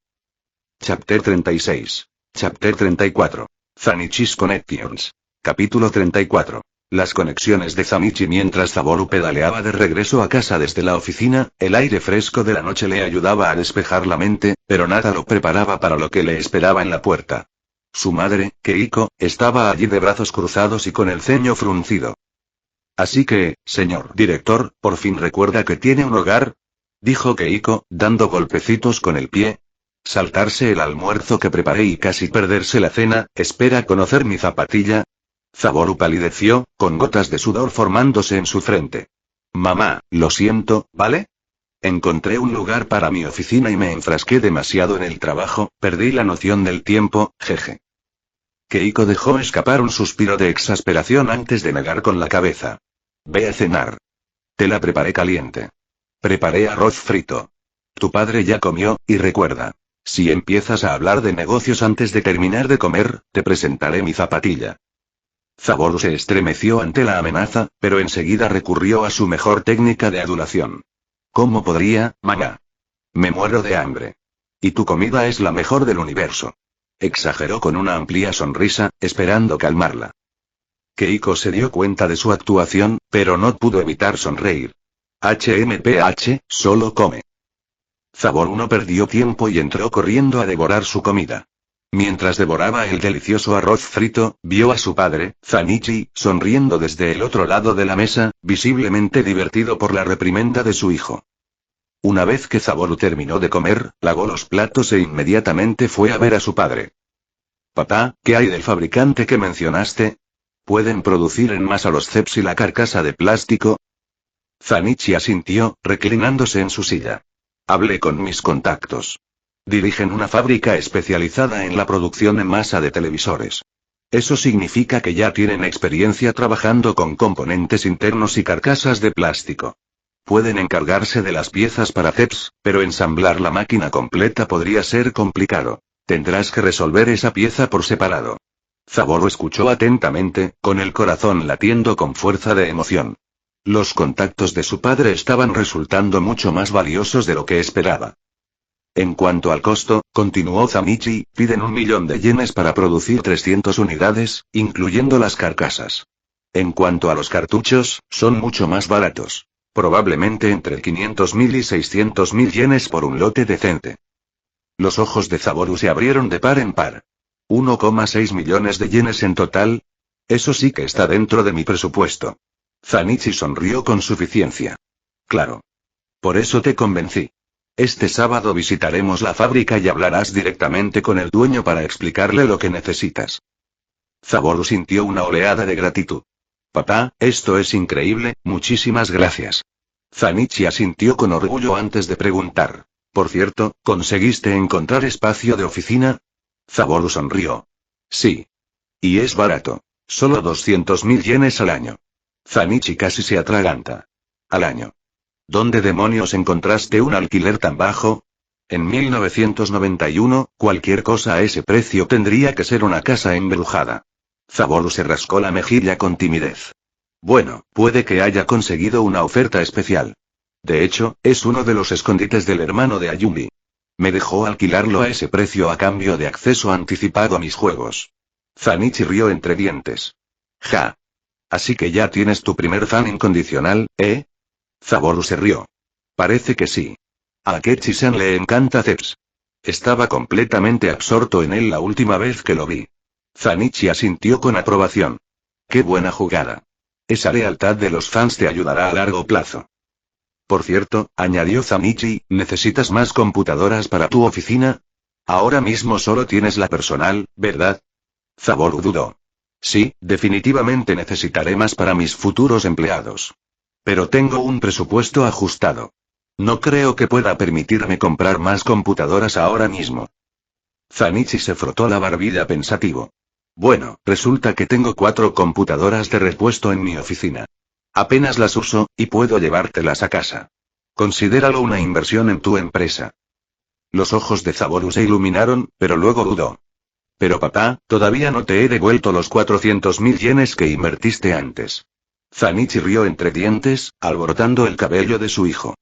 Chapter 36. Chapter 34. Zanichi's Connections. Capítulo 34. Las conexiones de Zanichi. Mientras Zaboru pedaleaba de regreso a casa desde la oficina, el aire fresco de la noche le ayudaba a despejar la mente, pero nada lo preparaba para lo que le esperaba en la puerta. Su madre, Keiko, estaba allí de brazos cruzados y con el ceño fruncido. Así que, señor director, ¿por fin recuerda que tiene un hogar?, dijo Keiko, dando golpecitos con el pie. ¿Saltarse el almuerzo que preparé y casi perderse la cena? ¿Espera conocer mi zapatilla? Zaboru palideció, con gotas de sudor formándose en su frente. Mamá, lo siento, ¿vale? Encontré un lugar para mi oficina y me enfrasqué demasiado en el trabajo, perdí la noción del tiempo, jeje. Keiko dejó escapar un suspiro de exasperación antes de negar con la cabeza. Ve a cenar. Te la preparé caliente. Preparé arroz frito. Tu padre ya comió, y recuerda. Si empiezas a hablar de negocios antes de terminar de comer, te presentaré mi zapatilla. Zaboru se estremeció ante la amenaza, pero enseguida recurrió a su mejor técnica de adulación. ¿Cómo podría, mamá? Me muero de hambre. Y tu comida es la mejor del universo. Exageró con una amplia sonrisa, esperando calmarla. Keiko se dio cuenta de su actuación, pero no pudo evitar sonreír. HMPH, solo come. Zaboru no perdió tiempo y entró corriendo a devorar su comida. Mientras devoraba el delicioso arroz frito, vio a su padre, Zanichi, sonriendo desde el otro lado de la mesa, visiblemente divertido por la reprimenda de su hijo. Una vez que Zaboru terminó de comer, lavó los platos e inmediatamente fue a ver a su padre. Papá, ¿qué hay del fabricante que mencionaste? ¿Pueden producir en masa los ceps y la carcasa de plástico? Zanichi asintió, reclinándose en su silla. Hablé con mis contactos. Dirigen una fábrica especializada en la producción en masa de televisores. Eso significa que ya tienen experiencia trabajando con componentes internos y carcasas de plástico. Pueden encargarse de las piezas para ceps, pero ensamblar la máquina completa podría ser complicado. Tendrás que resolver esa pieza por separado. Zaboru escuchó atentamente, con el corazón latiendo con fuerza de emoción. Los contactos de su padre estaban resultando mucho más valiosos de lo que esperaba. En cuanto al costo, continuó Zanichi, piden 1.000.000 de yenes para producir 300 unidades, incluyendo las carcasas. En cuanto a los cartuchos, son mucho más baratos. Probablemente entre 500.000 y 600.000 yenes por un lote decente. Los ojos de Zaboru se abrieron de par en par. 1,6 millones de yenes en total. Eso sí que está dentro de mi presupuesto. Zanichi sonrió con suficiencia. Claro. Por eso te convencí. Este sábado visitaremos la fábrica y hablarás directamente con el dueño para explicarle lo que necesitas. Zaboru sintió una oleada de gratitud. Papá, esto es increíble, muchísimas gracias. Zanichi asintió con orgullo antes de preguntar. Por cierto, ¿conseguiste encontrar espacio de oficina? Zaboru sonrió. Sí. Y es barato. Solo 200.000 yenes al año. Zanichi casi se atraganta. Al año. ¿Dónde demonios encontraste un alquiler tan bajo? En 1991, cualquier cosa a ese precio tendría que ser una casa embrujada. Zaboru se rascó la mejilla con timidez. Bueno, puede que haya conseguido una oferta especial. De hecho, es uno de los escondites del hermano de Ayumi. Me dejó alquilarlo a ese precio a cambio de acceso anticipado a mis juegos. Zanichi rió entre dientes. Ja. Así que ya tienes tu primer fan incondicional, ¿eh? Zaboru se rió. Parece que sí. A Akechi-san le encanta Zeps. Estaba completamente absorto en él la última vez que lo vi. Zanichi asintió con aprobación. Qué buena jugada. Esa lealtad de los fans te ayudará a largo plazo. Por cierto, añadió Zanichi, ¿necesitas más computadoras para tu oficina? Ahora mismo solo tienes la personal, ¿verdad? Zaboru dudó. Sí, definitivamente necesitaré más para mis futuros empleados. Pero tengo un presupuesto ajustado. No creo que pueda permitirme comprar más computadoras ahora mismo. Zanichi se frotó la barbilla pensativo. Bueno, resulta que tengo 4 computadoras de repuesto en mi oficina. Apenas las uso, y puedo llevártelas a casa. Considéralo una inversión en tu empresa. Los ojos de Zaboru se iluminaron, pero luego dudó. Pero papá, todavía no te he devuelto los 400.000 yenes que invertiste antes. Zanichi rió entre dientes, alborotando el cabello de su hijo.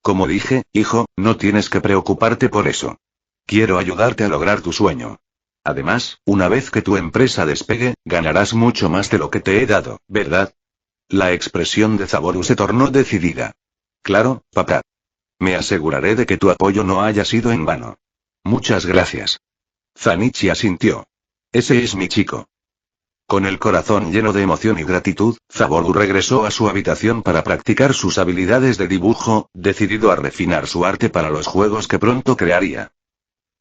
Como dije, hijo, no tienes que preocuparte por eso. Quiero ayudarte a lograr tu sueño. Además, una vez que tu empresa despegue, ganarás mucho más de lo que te he dado, ¿verdad? La expresión de Zaboru se tornó decidida. Claro, papá. Me aseguraré de que tu apoyo no haya sido en vano. Muchas gracias. Zanichi asintió. Ese es mi chico. Con el corazón lleno de emoción y gratitud, Zaboru regresó a su habitación para practicar sus habilidades de dibujo, decidido a refinar su arte para los juegos que pronto crearía.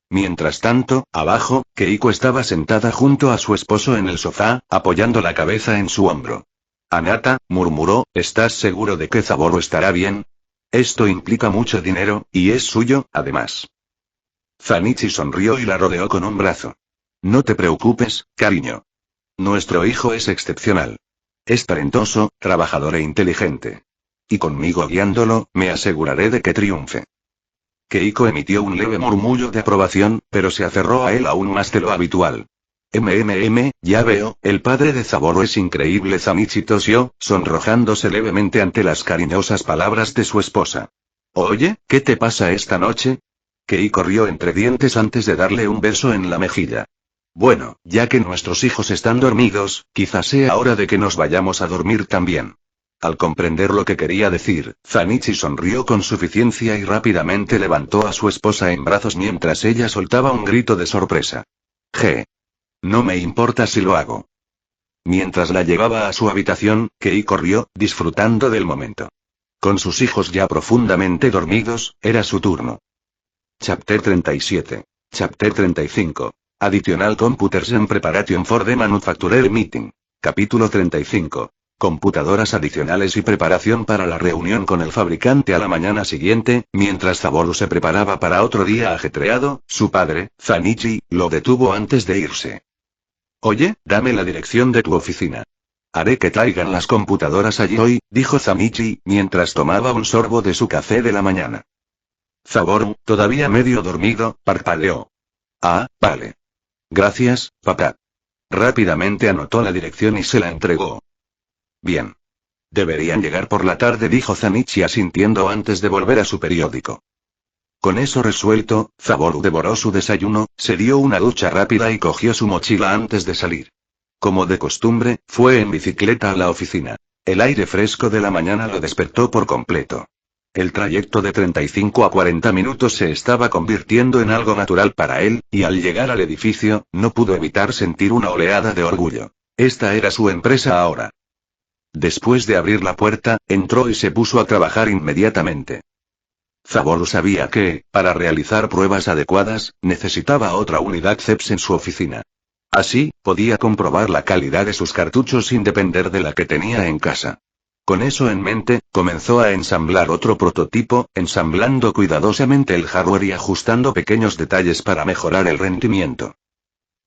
Mientras tanto, abajo, Keiko estaba sentada junto a su esposo en el sofá, apoyando la cabeza en su hombro. Anata, murmuró, ¿estás seguro de que Zaboru estará bien? Esto implica mucho dinero, y es suyo, además. Zanichi sonrió y la rodeó con un brazo. No te preocupes, cariño. Nuestro hijo es excepcional. Es talentoso, trabajador e inteligente. Y conmigo guiándolo, me aseguraré de que triunfe. Keiko emitió un leve murmullo de aprobación, pero se aferró a él aún más de lo habitual. Ya veo, el padre de Zaboru es increíble. Zanichi tosió, sonrojándose levemente ante las cariñosas palabras de su esposa. Oye, ¿qué te pasa esta noche? Keiko rió entre dientes antes de darle un beso en la mejilla. Bueno, ya que nuestros hijos están dormidos, quizás sea hora de que nos vayamos a dormir también. Al comprender lo que quería decir, Zanichi sonrió con suficiencia y rápidamente levantó a su esposa en brazos mientras ella soltaba un grito de sorpresa. No me importa si lo hago. Mientras la llevaba a su habitación, Keiko rió, disfrutando del momento. Con sus hijos ya profundamente dormidos, era su turno. Chapter 37. Chapter 35. Additional Computers in Preparation for the Manufacturer Meeting. Capítulo 35. Computadoras adicionales y preparación para la reunión con el fabricante. A la mañana siguiente, mientras Zaboru se preparaba para otro día ajetreado, su padre, Zanichi, lo detuvo antes de irse. Oye, dame la dirección de tu oficina. Haré que traigan las computadoras allí hoy, dijo Zanichi, mientras tomaba un sorbo de su café de la mañana. Zaboru, todavía medio dormido, parpadeó. Ah, vale. Gracias, papá. Rápidamente anotó la dirección y se la entregó. Bien. Deberían llegar por la tarde, dijo Zanichi asintiendo antes de volver a su periódico. Con eso resuelto, Zaboru devoró su desayuno, se dio una ducha rápida y cogió su mochila antes de salir. Como de costumbre, fue en bicicleta a la oficina. El aire fresco de la mañana lo despertó por completo. El trayecto de 35 a 40 minutos se estaba convirtiendo en algo natural para él, y al llegar al edificio, no pudo evitar sentir una oleada de orgullo. Esta era su empresa ahora. Después de abrir la puerta, entró y se puso a trabajar inmediatamente. Zaboru sabía que, para realizar pruebas adecuadas, necesitaba otra unidad CEPS en su oficina. Así, podía comprobar la calidad de sus cartuchos sin depender de la que tenía en casa. Con eso en mente, comenzó a ensamblar otro prototipo, ensamblando cuidadosamente el hardware y ajustando pequeños detalles para mejorar el rendimiento.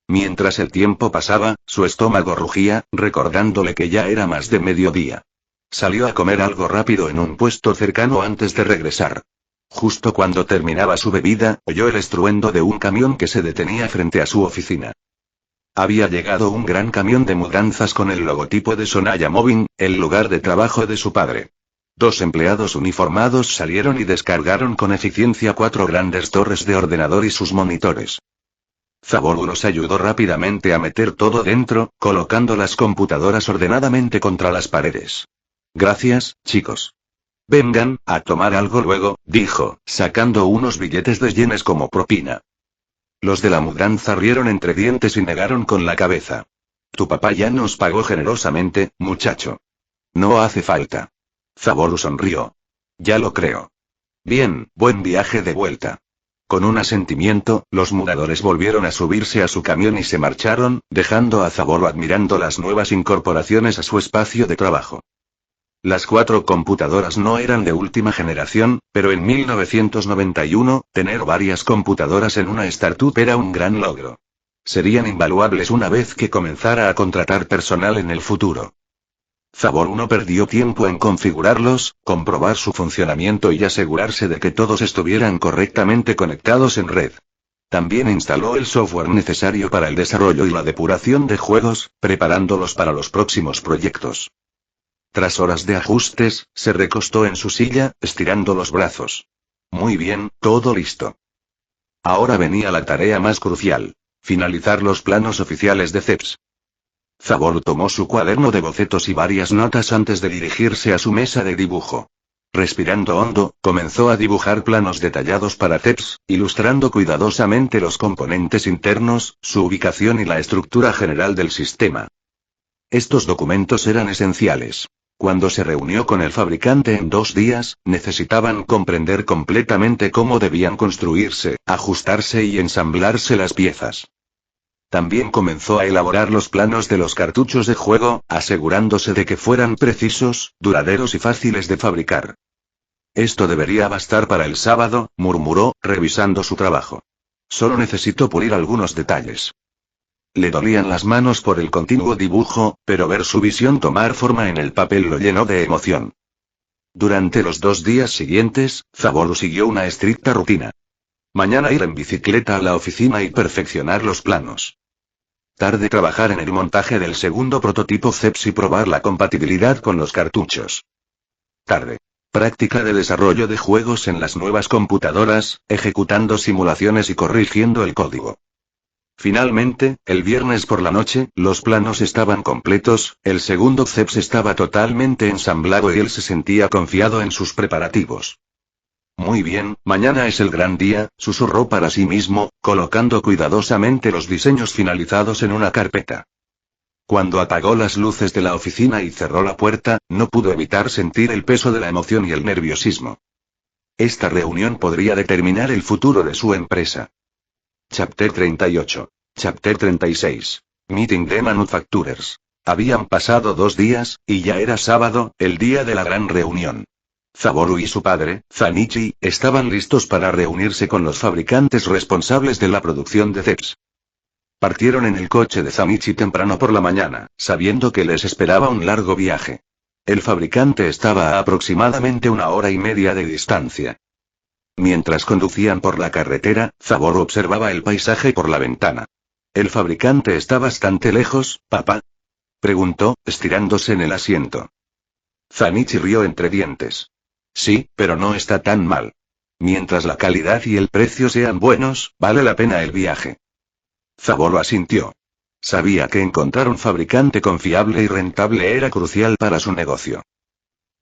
Mientras el tiempo pasaba, su estómago rugía, recordándole que ya era más de mediodía. Salió a comer algo rápido en un puesto cercano antes de regresar. Justo cuando terminaba su bebida, oyó el estruendo de un camión que se detenía frente a su oficina. Había llegado un gran camión de mudanzas con el logotipo de Sonaya Moving, el lugar de trabajo de su padre. 2 empleados uniformados salieron y descargaron con eficiencia 4 grandes torres de ordenador y sus monitores. Zaboru los ayudó rápidamente a meter todo dentro, colocando las computadoras ordenadamente contra las paredes. Gracias, chicos. Vengan, a tomar algo luego, dijo, sacando unos billetes de yenes como propina. Los de la mudanza rieron entre dientes y negaron con la cabeza. Tu papá ya nos pagó generosamente, muchacho. No hace falta. Zaboru sonrió. Ya lo creo. Bien, buen viaje de vuelta. Con un asentimiento, los mudadores volvieron a subirse a su camión y se marcharon, dejando a Zaboru admirando las nuevas incorporaciones a su espacio de trabajo. Las 4 computadoras no eran de última generación, pero en 1991, tener varias computadoras en una startup era un gran logro. Serían invaluables una vez que comenzara a contratar personal en el futuro. Zaboru no perdió tiempo en configurarlos, comprobar su funcionamiento y asegurarse de que todos estuvieran correctamente conectados en red. También instaló el software necesario para el desarrollo y la depuración de juegos, preparándolos para los próximos proyectos. Tras horas de ajustes, se recostó en su silla, estirando los brazos. Muy bien, todo listo. Ahora venía la tarea más crucial: finalizar los planos oficiales de CEPS. Zaboru tomó su cuaderno de bocetos y varias notas antes de dirigirse a su mesa de dibujo. Respirando hondo, comenzó a dibujar planos detallados para CEPS, ilustrando cuidadosamente los componentes internos, su ubicación y la estructura general del sistema. Estos documentos eran esenciales. Cuando se reunió con el fabricante en 2 días, necesitaban comprender completamente cómo debían construirse, ajustarse y ensamblarse las piezas. También comenzó a elaborar los planos de los cartuchos de juego, asegurándose de que fueran precisos, duraderos y fáciles de fabricar. Esto debería bastar para el sábado, murmuró, revisando su trabajo. Solo necesito pulir algunos detalles. Le dolían las manos por el continuo dibujo, pero ver su visión tomar forma en el papel lo llenó de emoción. Durante los 2 días siguientes, Zaboru siguió una estricta rutina. Mañana ir en bicicleta a la oficina y perfeccionar los planos. Tarde trabajar en el montaje del segundo prototipo CEPS y probar la compatibilidad con los cartuchos. Tarde. Práctica de desarrollo de juegos en las nuevas computadoras, ejecutando simulaciones y corrigiendo el código. Finalmente, el viernes por la noche, los planos estaban completos, el segundo CEPS estaba totalmente ensamblado y él se sentía confiado en sus preparativos. Muy bien, mañana es el gran día, susurró para sí mismo, colocando cuidadosamente los diseños finalizados en una carpeta. Cuando apagó las luces de la oficina y cerró la puerta, no pudo evitar sentir el peso de la emoción y el nerviosismo. Esta reunión podría determinar el futuro de su empresa. Chapter 38. Chapter 36. Meeting de Manufacturers. Habían pasado 2 días, y ya era sábado, el día de la gran reunión. Zaboru y su padre, Zanichi, estaban listos para reunirse con los fabricantes responsables de la producción de CEPS. Partieron en el coche de Zanichi temprano por la mañana, sabiendo que les esperaba un largo viaje. El fabricante estaba a aproximadamente 1 hora y media de distancia. Mientras conducían por la carretera, Zaboru observaba el paisaje por la ventana. ¿El fabricante está bastante lejos, papá?, preguntó, estirándose en el asiento. Zanichi rió entre dientes. Sí, pero no está tan mal. Mientras la calidad y el precio sean buenos, vale la pena el viaje. Zaboru asintió. Sabía que encontrar un fabricante confiable y rentable era crucial para su negocio.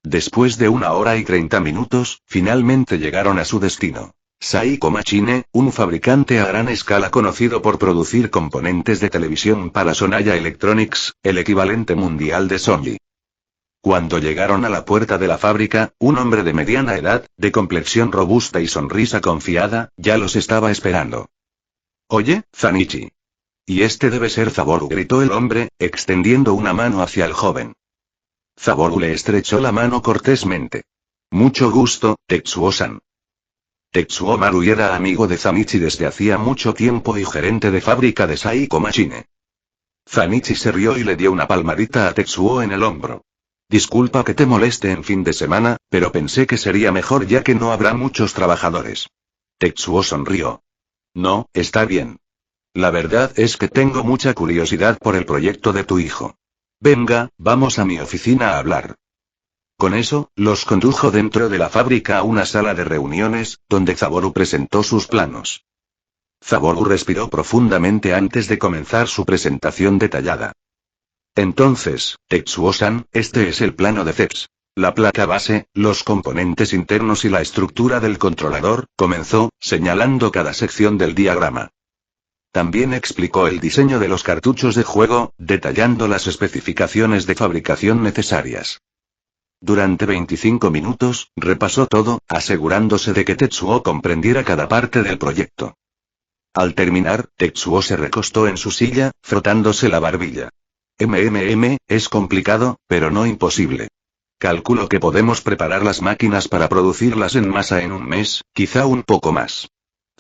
Después de 1 hora y 30 minutos, finalmente llegaron a su destino. Seiko Machine, un fabricante a gran escala conocido por producir componentes de televisión para Sonaya Electronics, el equivalente mundial de Sony. Cuando llegaron a la puerta de la fábrica, un hombre de mediana edad, de complexión robusta y sonrisa confiada, ya los estaba esperando. Oye, Zanichi. Y este debe ser Zaboru, gritó el hombre, extendiendo una mano hacia el joven. Zaboru le estrechó la mano cortésmente. Mucho gusto, Tetsuo-san. Tetsuo Maru era amigo de Zanichi desde hacía mucho tiempo y gerente de fábrica de Saiko Machine. Zanichi se rió y le dio una palmadita a Tetsuo en el hombro. Disculpa que te moleste en fin de semana, pero pensé que sería mejor ya que no habrá muchos trabajadores. Tetsuo sonrió. No, está bien. La verdad es que tengo mucha curiosidad por el proyecto de tu hijo. Venga, vamos a mi oficina a hablar. Con eso, los condujo dentro de la fábrica a una sala de reuniones, donde Zaboru presentó sus planos. Zaboru respiró profundamente antes de comenzar su presentación detallada. Entonces, Tetsuo-san, este es el plano de CEPS. La placa base, los componentes internos y la estructura del controlador, comenzó, señalando cada sección del diagrama. También explicó el diseño de los cartuchos de juego, detallando las especificaciones de fabricación necesarias. Durante 25 minutos, repasó todo, asegurándose de que Tetsuo comprendiera cada parte del proyecto. Al terminar, Tetsuo se recostó en su silla, frotándose la barbilla. Es complicado, pero no imposible. Calculo que podemos preparar las máquinas para producirlas en masa en un mes, quizá un poco más.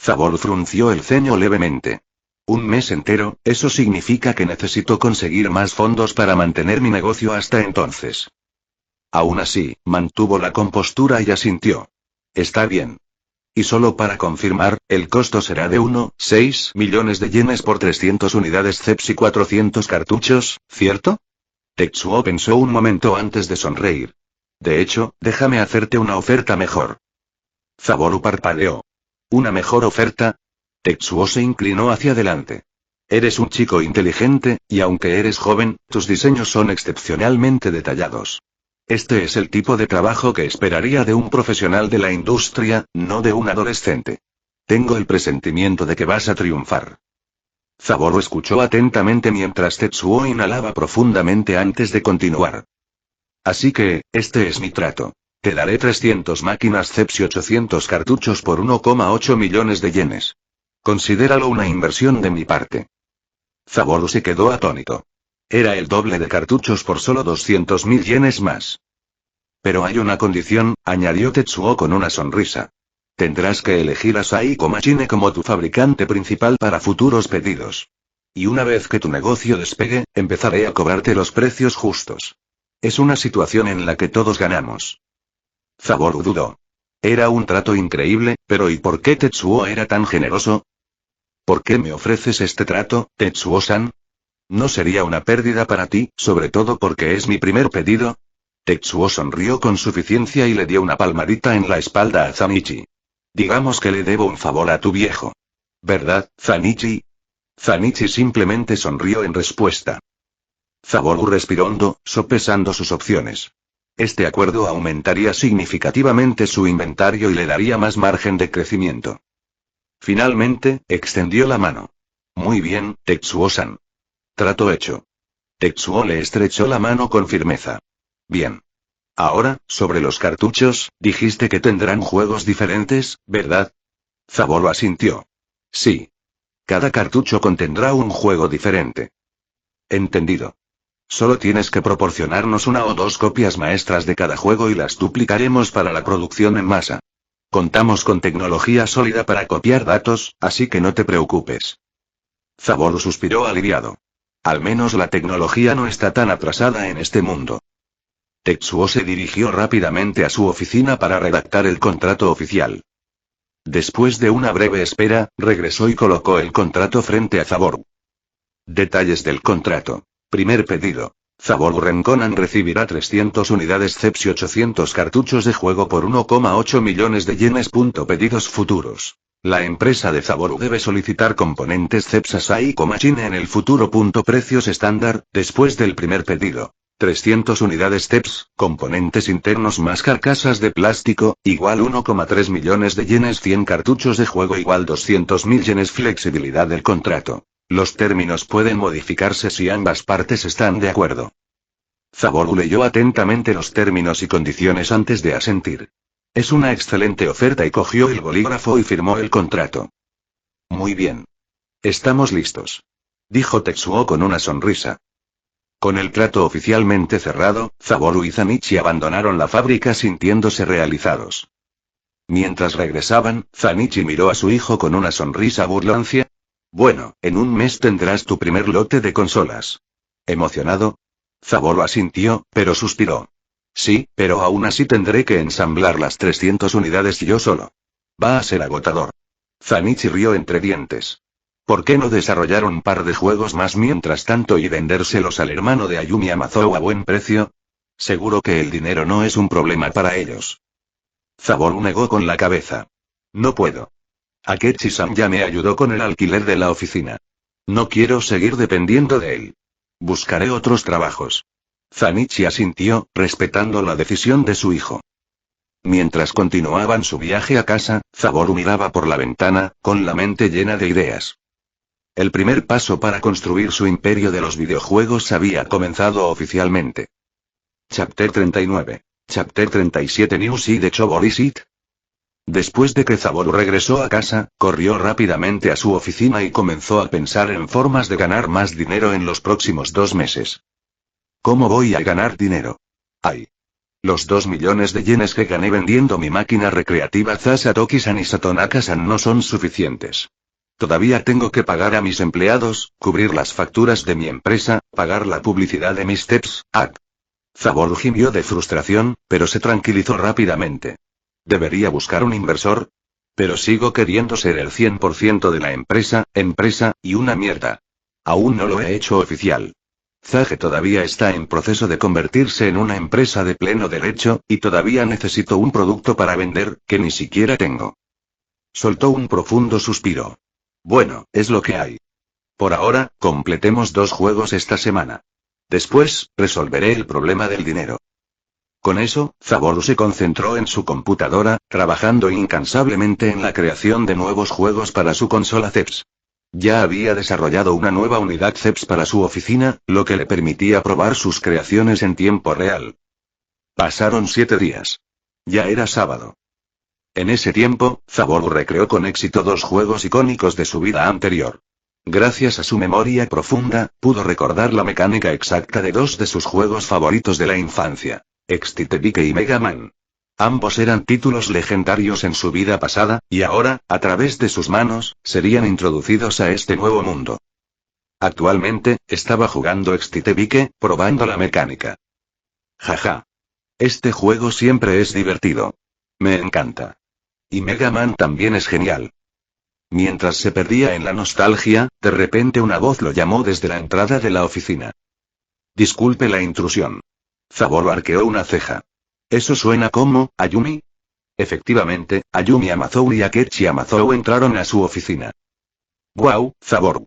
Zaboru frunció el ceño levemente. Un mes entero, eso significa que necesito conseguir más fondos para mantener mi negocio hasta entonces. Aún así, mantuvo la compostura y asintió. Está bien. Y solo para confirmar, el costo será de 1,6 millones de yenes por 300 unidades CEPS y 400 cartuchos, ¿cierto? Tetsuo pensó un momento antes de sonreír. De hecho, déjame hacerte una oferta mejor. Zaboru parpadeó. ¿Una mejor oferta? Tetsuo se inclinó hacia adelante. Eres un chico inteligente, y aunque eres joven, tus diseños son excepcionalmente detallados. Este es el tipo de trabajo que esperaría de un profesional de la industria, no de un adolescente. Tengo el presentimiento de que vas a triunfar. Zaboru escuchó atentamente mientras Tetsuo inhalaba profundamente antes de continuar. Así que, este es mi trato. Te daré 300 máquinas CEPS y 800 cartuchos por 1,8 millones de yenes. Considéralo una inversión de mi parte. Zaboru se quedó atónito. Era el doble de cartuchos por solo 200.000 yenes más. Pero hay una condición, añadió Tetsuo con una sonrisa. Tendrás que elegir a Saiko Machine como tu fabricante principal para futuros pedidos. Y una vez que tu negocio despegue, empezaré a cobrarte los precios justos. Es una situación en la que todos ganamos. Zaboru dudó. Era un trato increíble, pero ¿y por qué Tetsuo era tan generoso? ¿Por qué me ofreces este trato, Tetsuo-san? ¿No sería una pérdida para ti, sobre todo porque es mi primer pedido? Tetsuo sonrió con suficiencia y le dio una palmadita en la espalda a Zanichi. Digamos que le debo un favor a tu viejo. ¿Verdad, Zanichi? Zanichi simplemente sonrió en respuesta. Zaboru respiró hondo, sopesando sus opciones. Este acuerdo aumentaría significativamente su inventario y le daría más margen de crecimiento. Finalmente, extendió la mano. Muy bien, Tetsuo-san. Trato hecho. Tetsuo le estrechó la mano con firmeza. Bien. Ahora, sobre los cartuchos, dijiste que tendrán juegos diferentes, ¿verdad? Zaboru asintió. Sí. Cada cartucho contendrá un juego diferente. Entendido. Solo tienes que proporcionarnos una o dos copias maestras de cada juego y las duplicaremos para la producción en masa. Contamos con tecnología sólida para copiar datos, así que no te preocupes. Zaboru suspiró aliviado. Al menos la tecnología no está tan atrasada en este mundo. Tetsuo se dirigió rápidamente a su oficina para redactar el contrato oficial. Después de una breve espera, regresó y colocó el contrato frente a Zaboru. Detalles del contrato. Primer pedido. Zaboru Renkonan recibirá 300 unidades CEPS y 800 cartuchos de juego por 1,8 millones de yenes. Pedidos futuros. La empresa de Zaboru debe solicitar componentes CEPS a Saiko Machine en el futuro. Precios estándar, después del primer pedido. 300 unidades CEPS, componentes internos más carcasas de plástico, igual 1,3 millones de yenes. 100 cartuchos de juego igual 200.000 yenes. Flexibilidad del contrato. Los términos pueden modificarse si ambas partes están de acuerdo. Zaboru leyó atentamente los términos y condiciones antes de asentir. Es una excelente oferta y cogió el bolígrafo y firmó el contrato. Muy bien. Estamos listos. Dijo Tetsuo con una sonrisa. Con el trato oficialmente cerrado, Zaboru y Zanichi abandonaron la fábrica sintiéndose realizados. Mientras regresaban, Zanichi miró a su hijo con una sonrisa burlancia. Bueno, en un mes tendrás tu primer lote de consolas. ¿Emocionado? Zaboru asintió, pero suspiró. Sí, pero aún así tendré que ensamblar las 300 unidades yo solo. Va a ser agotador. Zanichi rió entre dientes. ¿Por qué no desarrollar un par de juegos más mientras tanto y vendérselos al hermano de Ayumi Amazo a buen precio? Seguro que el dinero no es un problema para ellos. Zaboru negó con la cabeza. No puedo. Akechi-san ya me ayudó con el alquiler de la oficina. No quiero seguir dependiendo de él. Buscaré otros trabajos. Zanichi asintió, respetando la decisión de su hijo. Mientras continuaban su viaje a casa, Zaboru miraba por la ventana, con la mente llena de ideas. El primer paso para construir su imperio de los videojuegos había comenzado oficialmente. Chapter 39. Chapter 37 News de Choborizit. Después de que Zaboru regresó a casa, corrió rápidamente a su oficina y comenzó a pensar en formas de ganar más dinero en los próximos 2 meses. ¿Cómo voy a ganar dinero? ¡Ay! Los 2 millones de yenes que gané vendiendo mi máquina recreativa Sasatoki-san y Satonaka-san no son suficientes. Todavía tengo que pagar a mis empleados, cubrir las facturas de mi empresa, pagar la publicidad de mis steps, Zaboru gimió de frustración, pero se tranquilizó rápidamente. ¿Debería buscar un inversor? Pero sigo queriendo ser el 100% de la empresa, y una mierda. Aún no lo he hecho oficial. Zage todavía está en proceso de convertirse en una empresa de pleno derecho, y todavía necesito un producto para vender, que ni siquiera tengo. Soltó un profundo suspiro. Bueno, es lo que hay. Por ahora, completemos 2 juegos esta semana. Después, resolveré el problema del dinero. Con eso, Zaboru se concentró en su computadora, trabajando incansablemente en la creación de nuevos juegos para su consola CEPS. Ya había desarrollado una nueva unidad CEPS para su oficina, lo que le permitía probar sus creaciones en tiempo real. Pasaron 7 días. Ya era sábado. En ese tiempo, Zaboru recreó con éxito 2 juegos icónicos de su vida anterior. Gracias a su memoria profunda, pudo recordar la mecánica exacta de 2 de sus juegos favoritos de la infancia, Extitebike y Mega Man. Ambos eran títulos legendarios en su vida pasada, y ahora, a través de sus manos, serían introducidos a este nuevo mundo. Actualmente, estaba jugando Extitebike, probando la mecánica. Jaja. Este juego siempre es divertido. Me encanta. Y Mega Man también es genial. Mientras se perdía en la nostalgia, de repente una voz lo llamó desde la entrada de la oficina. Disculpe la intrusión. Zaboru arqueó una ceja. ¿Eso suena como, Ayumi? Efectivamente, Ayumi Amazo y Akechi Amazo entraron a su oficina. Guau, Zaboru.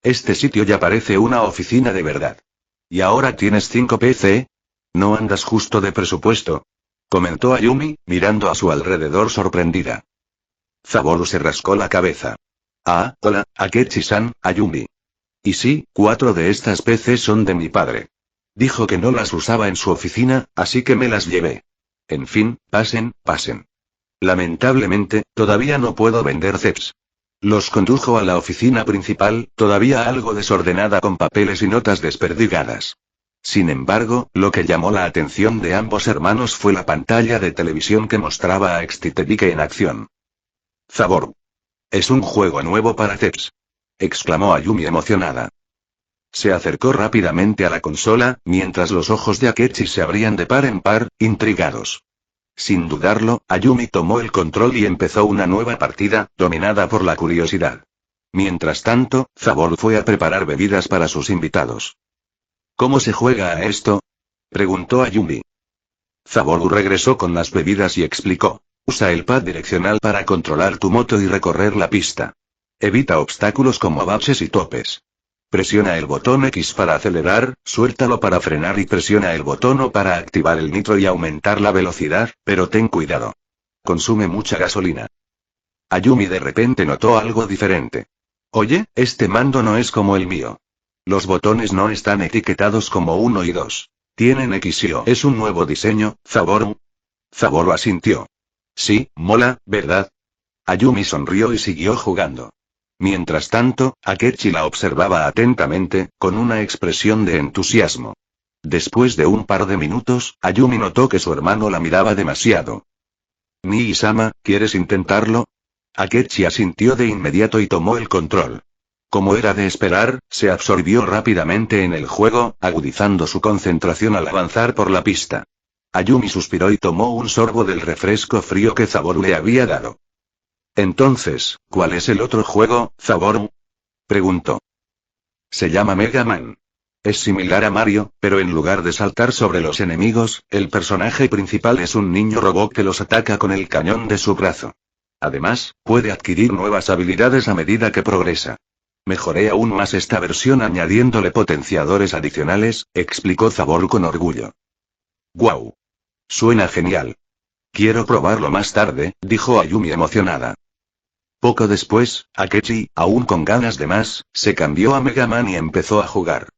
Este sitio ya parece una oficina de verdad. ¿Y ahora tienes 5 PC? ¿No andas justo de presupuesto? Comentó Ayumi, mirando a su alrededor sorprendida. Zaboru se rascó la cabeza. Ah, hola, Akechi-san, Ayumi. Y sí, 4 de estas PCs son de mi padre. Dijo que no las usaba en su oficina, así que me las llevé. En fin, pasen. Lamentablemente, todavía no puedo vender CEPs. Los condujo a la oficina principal, todavía algo desordenada con papeles y notas desperdigadas. Sin embargo, lo que llamó la atención de ambos hermanos fue la pantalla de televisión que mostraba a Extitebike en acción. Zaboru. Es un juego nuevo para CEPS. Exclamó Ayumi emocionada. Se acercó rápidamente a la consola, mientras los ojos de Akechi se abrían de par en par, intrigados. Sin dudarlo, Ayumi tomó el control y empezó una nueva partida, dominada por la curiosidad. Mientras tanto, Zaboru fue a preparar bebidas para sus invitados. ¿Cómo se juega a esto? Preguntó Ayumi. Zaboru regresó con las bebidas y explicó. Usa el pad direccional para controlar tu moto y recorrer la pista. Evita obstáculos como baches y topes. Presiona el botón X para acelerar, suéltalo para frenar y presiona el botón O para activar el nitro y aumentar la velocidad, pero ten cuidado. Consume mucha gasolina. Ayumi de repente notó algo diferente. Oye, este mando no es como el mío. Los botones no están etiquetados como 1 y 2. Tienen X y O. ¿Es un nuevo diseño, Zaboru? Zaboru asintió. Sí, mola, ¿verdad? Ayumi sonrió y siguió jugando. Mientras tanto, Akechi la observaba atentamente, con una expresión de entusiasmo. Después de un par de minutos, Ayumi notó que su hermano la miraba demasiado. Nii-sama, ¿quieres intentarlo? Akechi asintió de inmediato y tomó el control. Como era de esperar, se absorbió rápidamente en el juego, agudizando su concentración al avanzar por la pista. Ayumi suspiró y tomó un sorbo del refresco frío que Zaboru le había dado. Entonces, ¿cuál es el otro juego, Zaboru? Preguntó. Se llama Mega Man. Es similar a Mario, pero en lugar de saltar sobre los enemigos, el personaje principal es un niño robot que los ataca con el cañón de su brazo. Además, puede adquirir nuevas habilidades a medida que progresa. Mejoré aún más esta versión añadiéndole potenciadores adicionales, explicó Zaboru con orgullo. ¡Guau! Suena genial. Quiero probarlo más tarde, dijo Ayumi emocionada. Poco después, Akechi, aún con ganas de más, se cambió a Mega Man y empezó a jugar.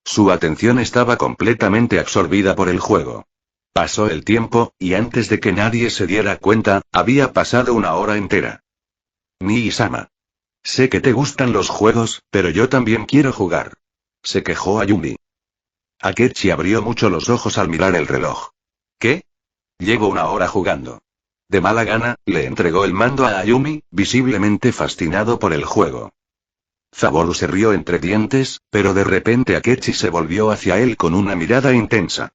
Su atención estaba completamente absorbida por el juego. Pasó el tiempo, y antes de que nadie se diera cuenta, había pasado una hora entera. Nii-sama. Sé que te gustan los juegos, pero yo también quiero jugar. Se quejó Ayumi. Akechi abrió mucho los ojos al mirar el reloj. ¿Qué? Llevo una hora jugando. De mala gana, le entregó el mando a Ayumi, visiblemente fascinado por el juego. Zaboru se rió entre dientes, pero de repente Akechi se volvió hacia él con una mirada intensa.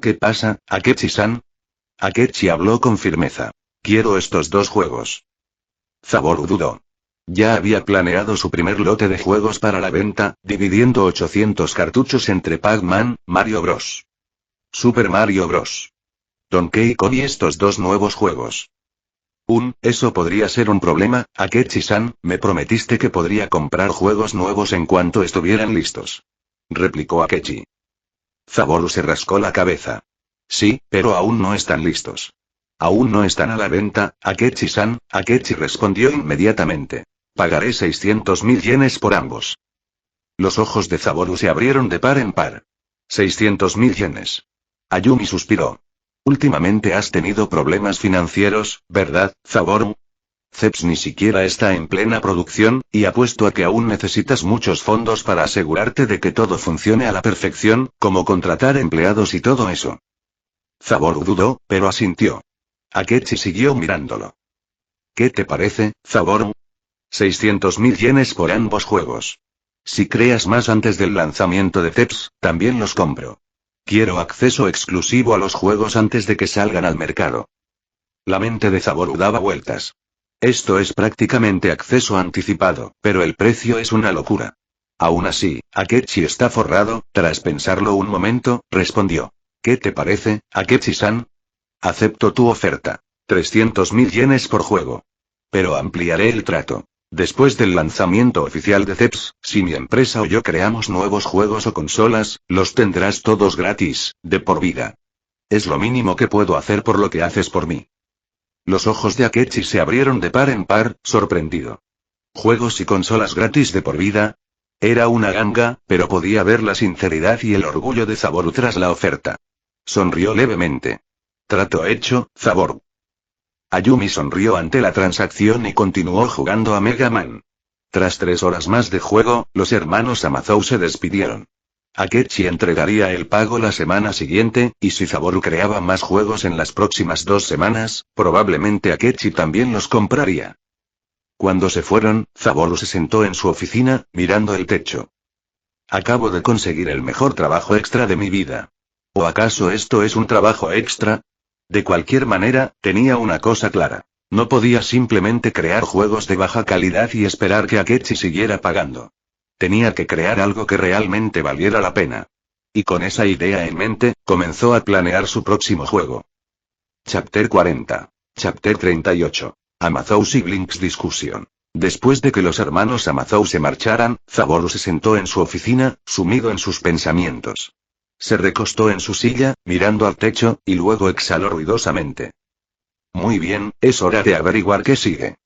¿Qué pasa, Akechi-san? Akechi habló con firmeza. Quiero estos dos juegos. Zaboru dudó. Ya había planeado su primer lote de juegos para la venta, dividiendo 800 cartuchos entre Pac-Man, Mario Bros. Super Mario Bros. Donkey Kong y estos dos nuevos juegos. Eso podría ser un problema, Akechi-san, me prometiste que podría comprar juegos nuevos en cuanto estuvieran listos. Replicó Akechi. Zaboru se rascó la cabeza. Sí, pero aún no están listos. Aún no están a la venta, Akechi-san, Akechi respondió inmediatamente. Pagaré 600.000 yenes por ambos. Los ojos de Zaboru se abrieron de par en par. 600.000 yenes. Ayumi suspiró. Últimamente has tenido problemas financieros, ¿verdad, Zaboru? Zeps ni siquiera está en plena producción, y apuesto a que aún necesitas muchos fondos para asegurarte de que todo funcione a la perfección, como contratar empleados y todo eso. Zaboru dudó, pero asintió. Akechi siguió mirándolo. ¿Qué te parece, Zaboru? 600.000 yenes por ambos juegos. Si creas más antes del lanzamiento de Zeps, también los compro. Quiero acceso exclusivo a los juegos antes de que salgan al mercado. La mente de Zaboru daba vueltas. Esto es prácticamente acceso anticipado, pero el precio es una locura. Aún así, Akechi está forrado, tras pensarlo un momento, respondió. ¿Qué te parece, Akechi-san? Acepto tu oferta. 300.000 yenes por juego. Pero ampliaré el trato. Después del lanzamiento oficial de Zeps, si mi empresa o yo creamos nuevos juegos o consolas, los tendrás todos gratis, de por vida. Es lo mínimo que puedo hacer por lo que haces por mí. Los ojos de Akechi se abrieron de par en par, sorprendido. ¿Juegos y consolas gratis de por vida? Era una ganga, pero podía ver la sinceridad y el orgullo de Zaboru tras la oferta. Sonrió levemente. Trato hecho, Zaboru. Ayumi sonrió ante la transacción y continuó jugando a Mega Man. Tras 3 horas más de juego, los hermanos Amazou se despidieron. Akechi entregaría el pago la semana siguiente, y si Zaboru creaba más juegos en las próximas 2 semanas, probablemente Akechi también los compraría. Cuando se fueron, Zaboru se sentó en su oficina, mirando el techo. Acabo de conseguir el mejor trabajo extra de mi vida. ¿O acaso esto es un trabajo extra? De cualquier manera, tenía una cosa clara. No podía simplemente crear juegos de baja calidad y esperar que Akechi siguiera pagando. Tenía que crear algo que realmente valiera la pena. Y con esa idea en mente, comenzó a planear su próximo juego. Chapter 40. Chapter 38. Amazou Siblings Discussion. Después de que los hermanos Amazou se marcharan, Zaboru se sentó en su oficina, sumido en sus pensamientos. Se recostó en su silla, mirando al techo, y luego exhaló ruidosamente. Muy bien, es hora de averiguar qué sigue.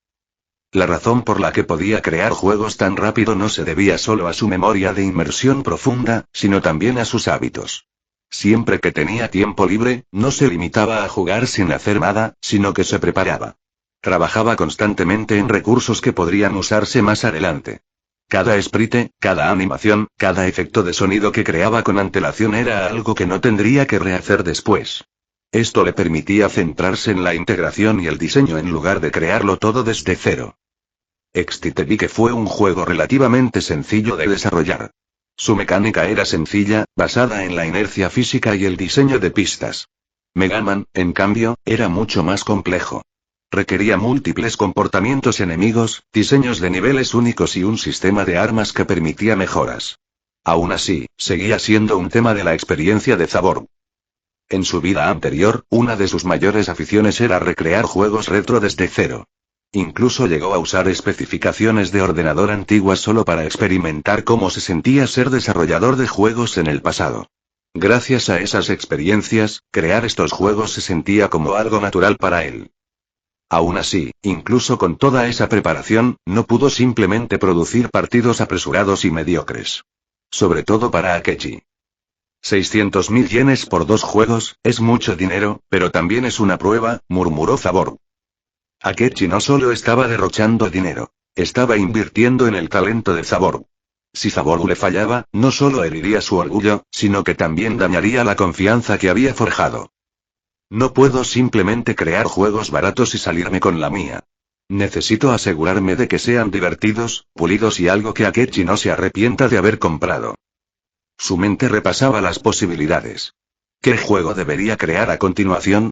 La razón por la que podía crear juegos tan rápido no se debía solo a su memoria de inmersión profunda, sino también a sus hábitos. Siempre que tenía tiempo libre, no se limitaba a jugar sin hacer nada, sino que se preparaba. Trabajaba constantemente en recursos que podrían usarse más adelante. Cada sprite, cada animación, cada efecto de sonido que creaba con antelación era algo que no tendría que rehacer después. Esto le permitía centrarse en la integración y el diseño en lugar de crearlo todo desde cero. Excitebike fue un juego relativamente sencillo de desarrollar. Su mecánica era sencilla, basada en la inercia física y el diseño de pistas. Mega Man, en cambio, era mucho más complejo. Requería múltiples comportamientos enemigos, diseños de niveles únicos y un sistema de armas que permitía mejoras. Aún así, seguía siendo un tema de la experiencia de Zabor. En su vida anterior, una de sus mayores aficiones era recrear juegos retro desde cero. Incluso llegó a usar especificaciones de ordenador antiguas solo para experimentar cómo se sentía ser desarrollador de juegos en el pasado. Gracias a esas experiencias, crear estos juegos se sentía como algo natural para él. Aún así, incluso con toda esa preparación, no pudo simplemente producir partidos apresurados y mediocres. Sobre todo para Akechi. 600.000 yenes por 2 juegos, es mucho dinero, pero también es una prueba, murmuró Zabor. Akechi no solo estaba derrochando dinero, estaba invirtiendo en el talento de Zabor. Si Zabor le fallaba, no solo heriría su orgullo, sino que también dañaría la confianza que había forjado. No puedo simplemente crear juegos baratos y salirme con la mía. Necesito asegurarme de que sean divertidos, pulidos y algo que Akechi no se arrepienta de haber comprado. Su mente repasaba las posibilidades. ¿Qué juego debería crear a continuación?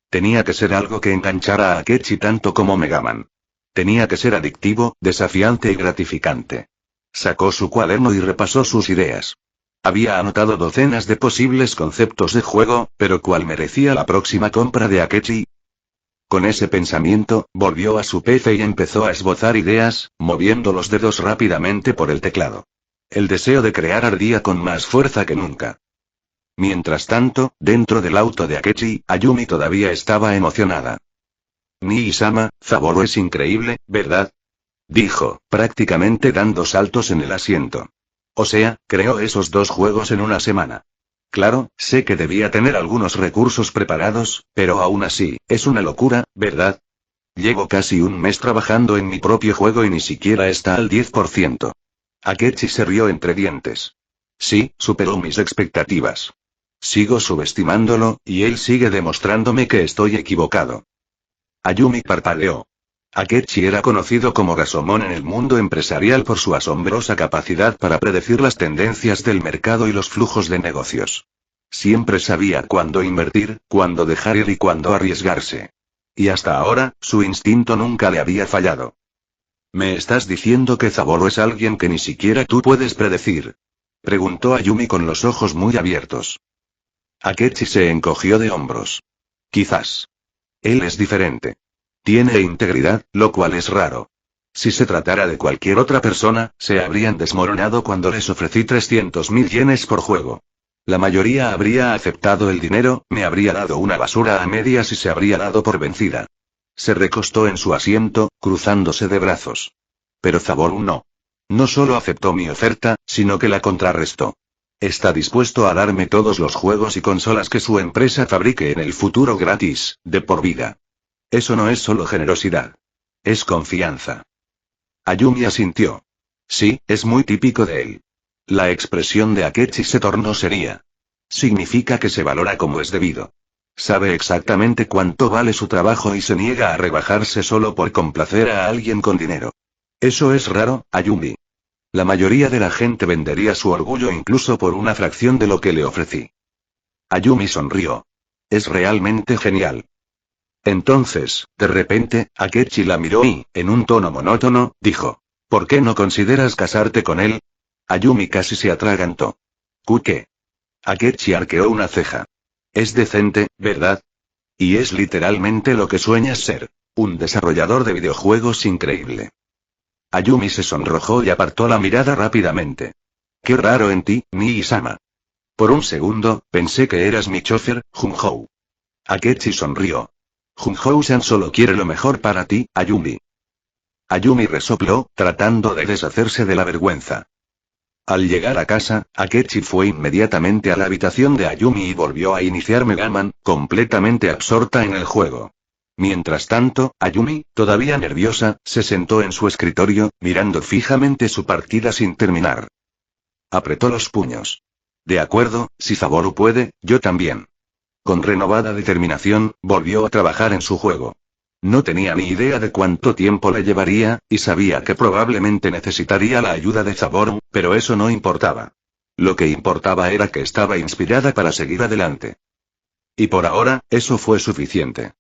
Tenía que ser algo que enganchara a Akechi tanto como Mega Man. Tenía que ser adictivo, desafiante y gratificante. Sacó su cuaderno y repasó sus ideas. Había anotado docenas de posibles conceptos de juego, pero ¿cuál merecía la próxima compra de Akechi? Con ese pensamiento, volvió a su PC y empezó a esbozar ideas, moviendo los dedos rápidamente por el teclado. El deseo de crear ardía con más fuerza que nunca. Mientras tanto, dentro del auto de Akechi, Ayumi todavía estaba emocionada. Nii-sama, Zaboro es increíble, ¿verdad? Dijo, prácticamente dando saltos en el asiento. O sea, creó esos 2 juegos en una semana. Claro, sé que debía tener algunos recursos preparados, pero aún así, es una locura, ¿verdad? Llevo casi un mes trabajando en mi propio juego y ni siquiera está al 10%. Akechi se rió entre dientes. Sí, superó mis expectativas. Sigo subestimándolo, y él sigue demostrándome que estoy equivocado. Ayumi parpadeó. Akechi era conocido como Gasomon en el mundo empresarial por su asombrosa capacidad para predecir las tendencias del mercado y los flujos de negocios. Siempre sabía cuándo invertir, cuándo dejar ir y cuándo arriesgarse. Y hasta ahora, su instinto nunca le había fallado. ¿Me estás diciendo que Zaboro es alguien que ni siquiera tú puedes predecir? Preguntó Ayumi con los ojos muy abiertos. Akechi se encogió de hombros. Quizás. Él es diferente. Tiene integridad, lo cual es raro. Si se tratara de cualquier otra persona, se habrían desmoronado cuando les ofrecí 300.000 yenes por juego. La mayoría habría aceptado el dinero, me habría dado una basura a medias y se habría dado por vencida. Se recostó en su asiento, cruzándose de brazos. Pero Zabor no. No solo aceptó mi oferta, sino que la contrarrestó. Está dispuesto a darme todos los juegos y consolas que su empresa fabrique en el futuro gratis, de por vida. Eso no es solo generosidad. Es confianza. Ayumi asintió. Sí, es muy típico de él. La expresión de Akechi se tornó seria. Significa que se valora como es debido. Sabe exactamente cuánto vale su trabajo y se niega a rebajarse solo por complacer a alguien con dinero. Eso es raro, Ayumi. La mayoría de la gente vendería su orgullo incluso por una fracción de lo que le ofrecí. Ayumi sonrió. Es realmente genial. Entonces, de repente, Akechi la miró y, en un tono monótono, dijo: ¿por qué no consideras casarte con él? Ayumi casi se atragantó. ¿Qué? Akechi arqueó una ceja. Es decente, ¿verdad? Y es literalmente lo que sueñas ser. Un desarrollador de videojuegos increíble. Ayumi se sonrojó y apartó la mirada rápidamente. Qué raro en ti, Nii-sama. Por un segundo, pensé que eras mi chofer, Junhou. Akechi sonrió. Junhou-san solo quiere lo mejor para ti, Ayumi. Ayumi resopló, tratando de deshacerse de la vergüenza. Al llegar a casa, Akechi fue inmediatamente a la habitación de Ayumi y volvió a iniciar Mega Man, completamente absorta en el juego. Mientras tanto, Ayumi, todavía nerviosa, se sentó en su escritorio, mirando fijamente su partida sin terminar. Apretó los puños. De acuerdo, si Saboru puede, yo también. Con renovada determinación, volvió a trabajar en su juego. No tenía ni idea de cuánto tiempo le llevaría, y sabía que probablemente necesitaría la ayuda de Saboru, pero eso no importaba. Lo que importaba era que estaba inspirada para seguir adelante. Y por ahora, eso fue suficiente.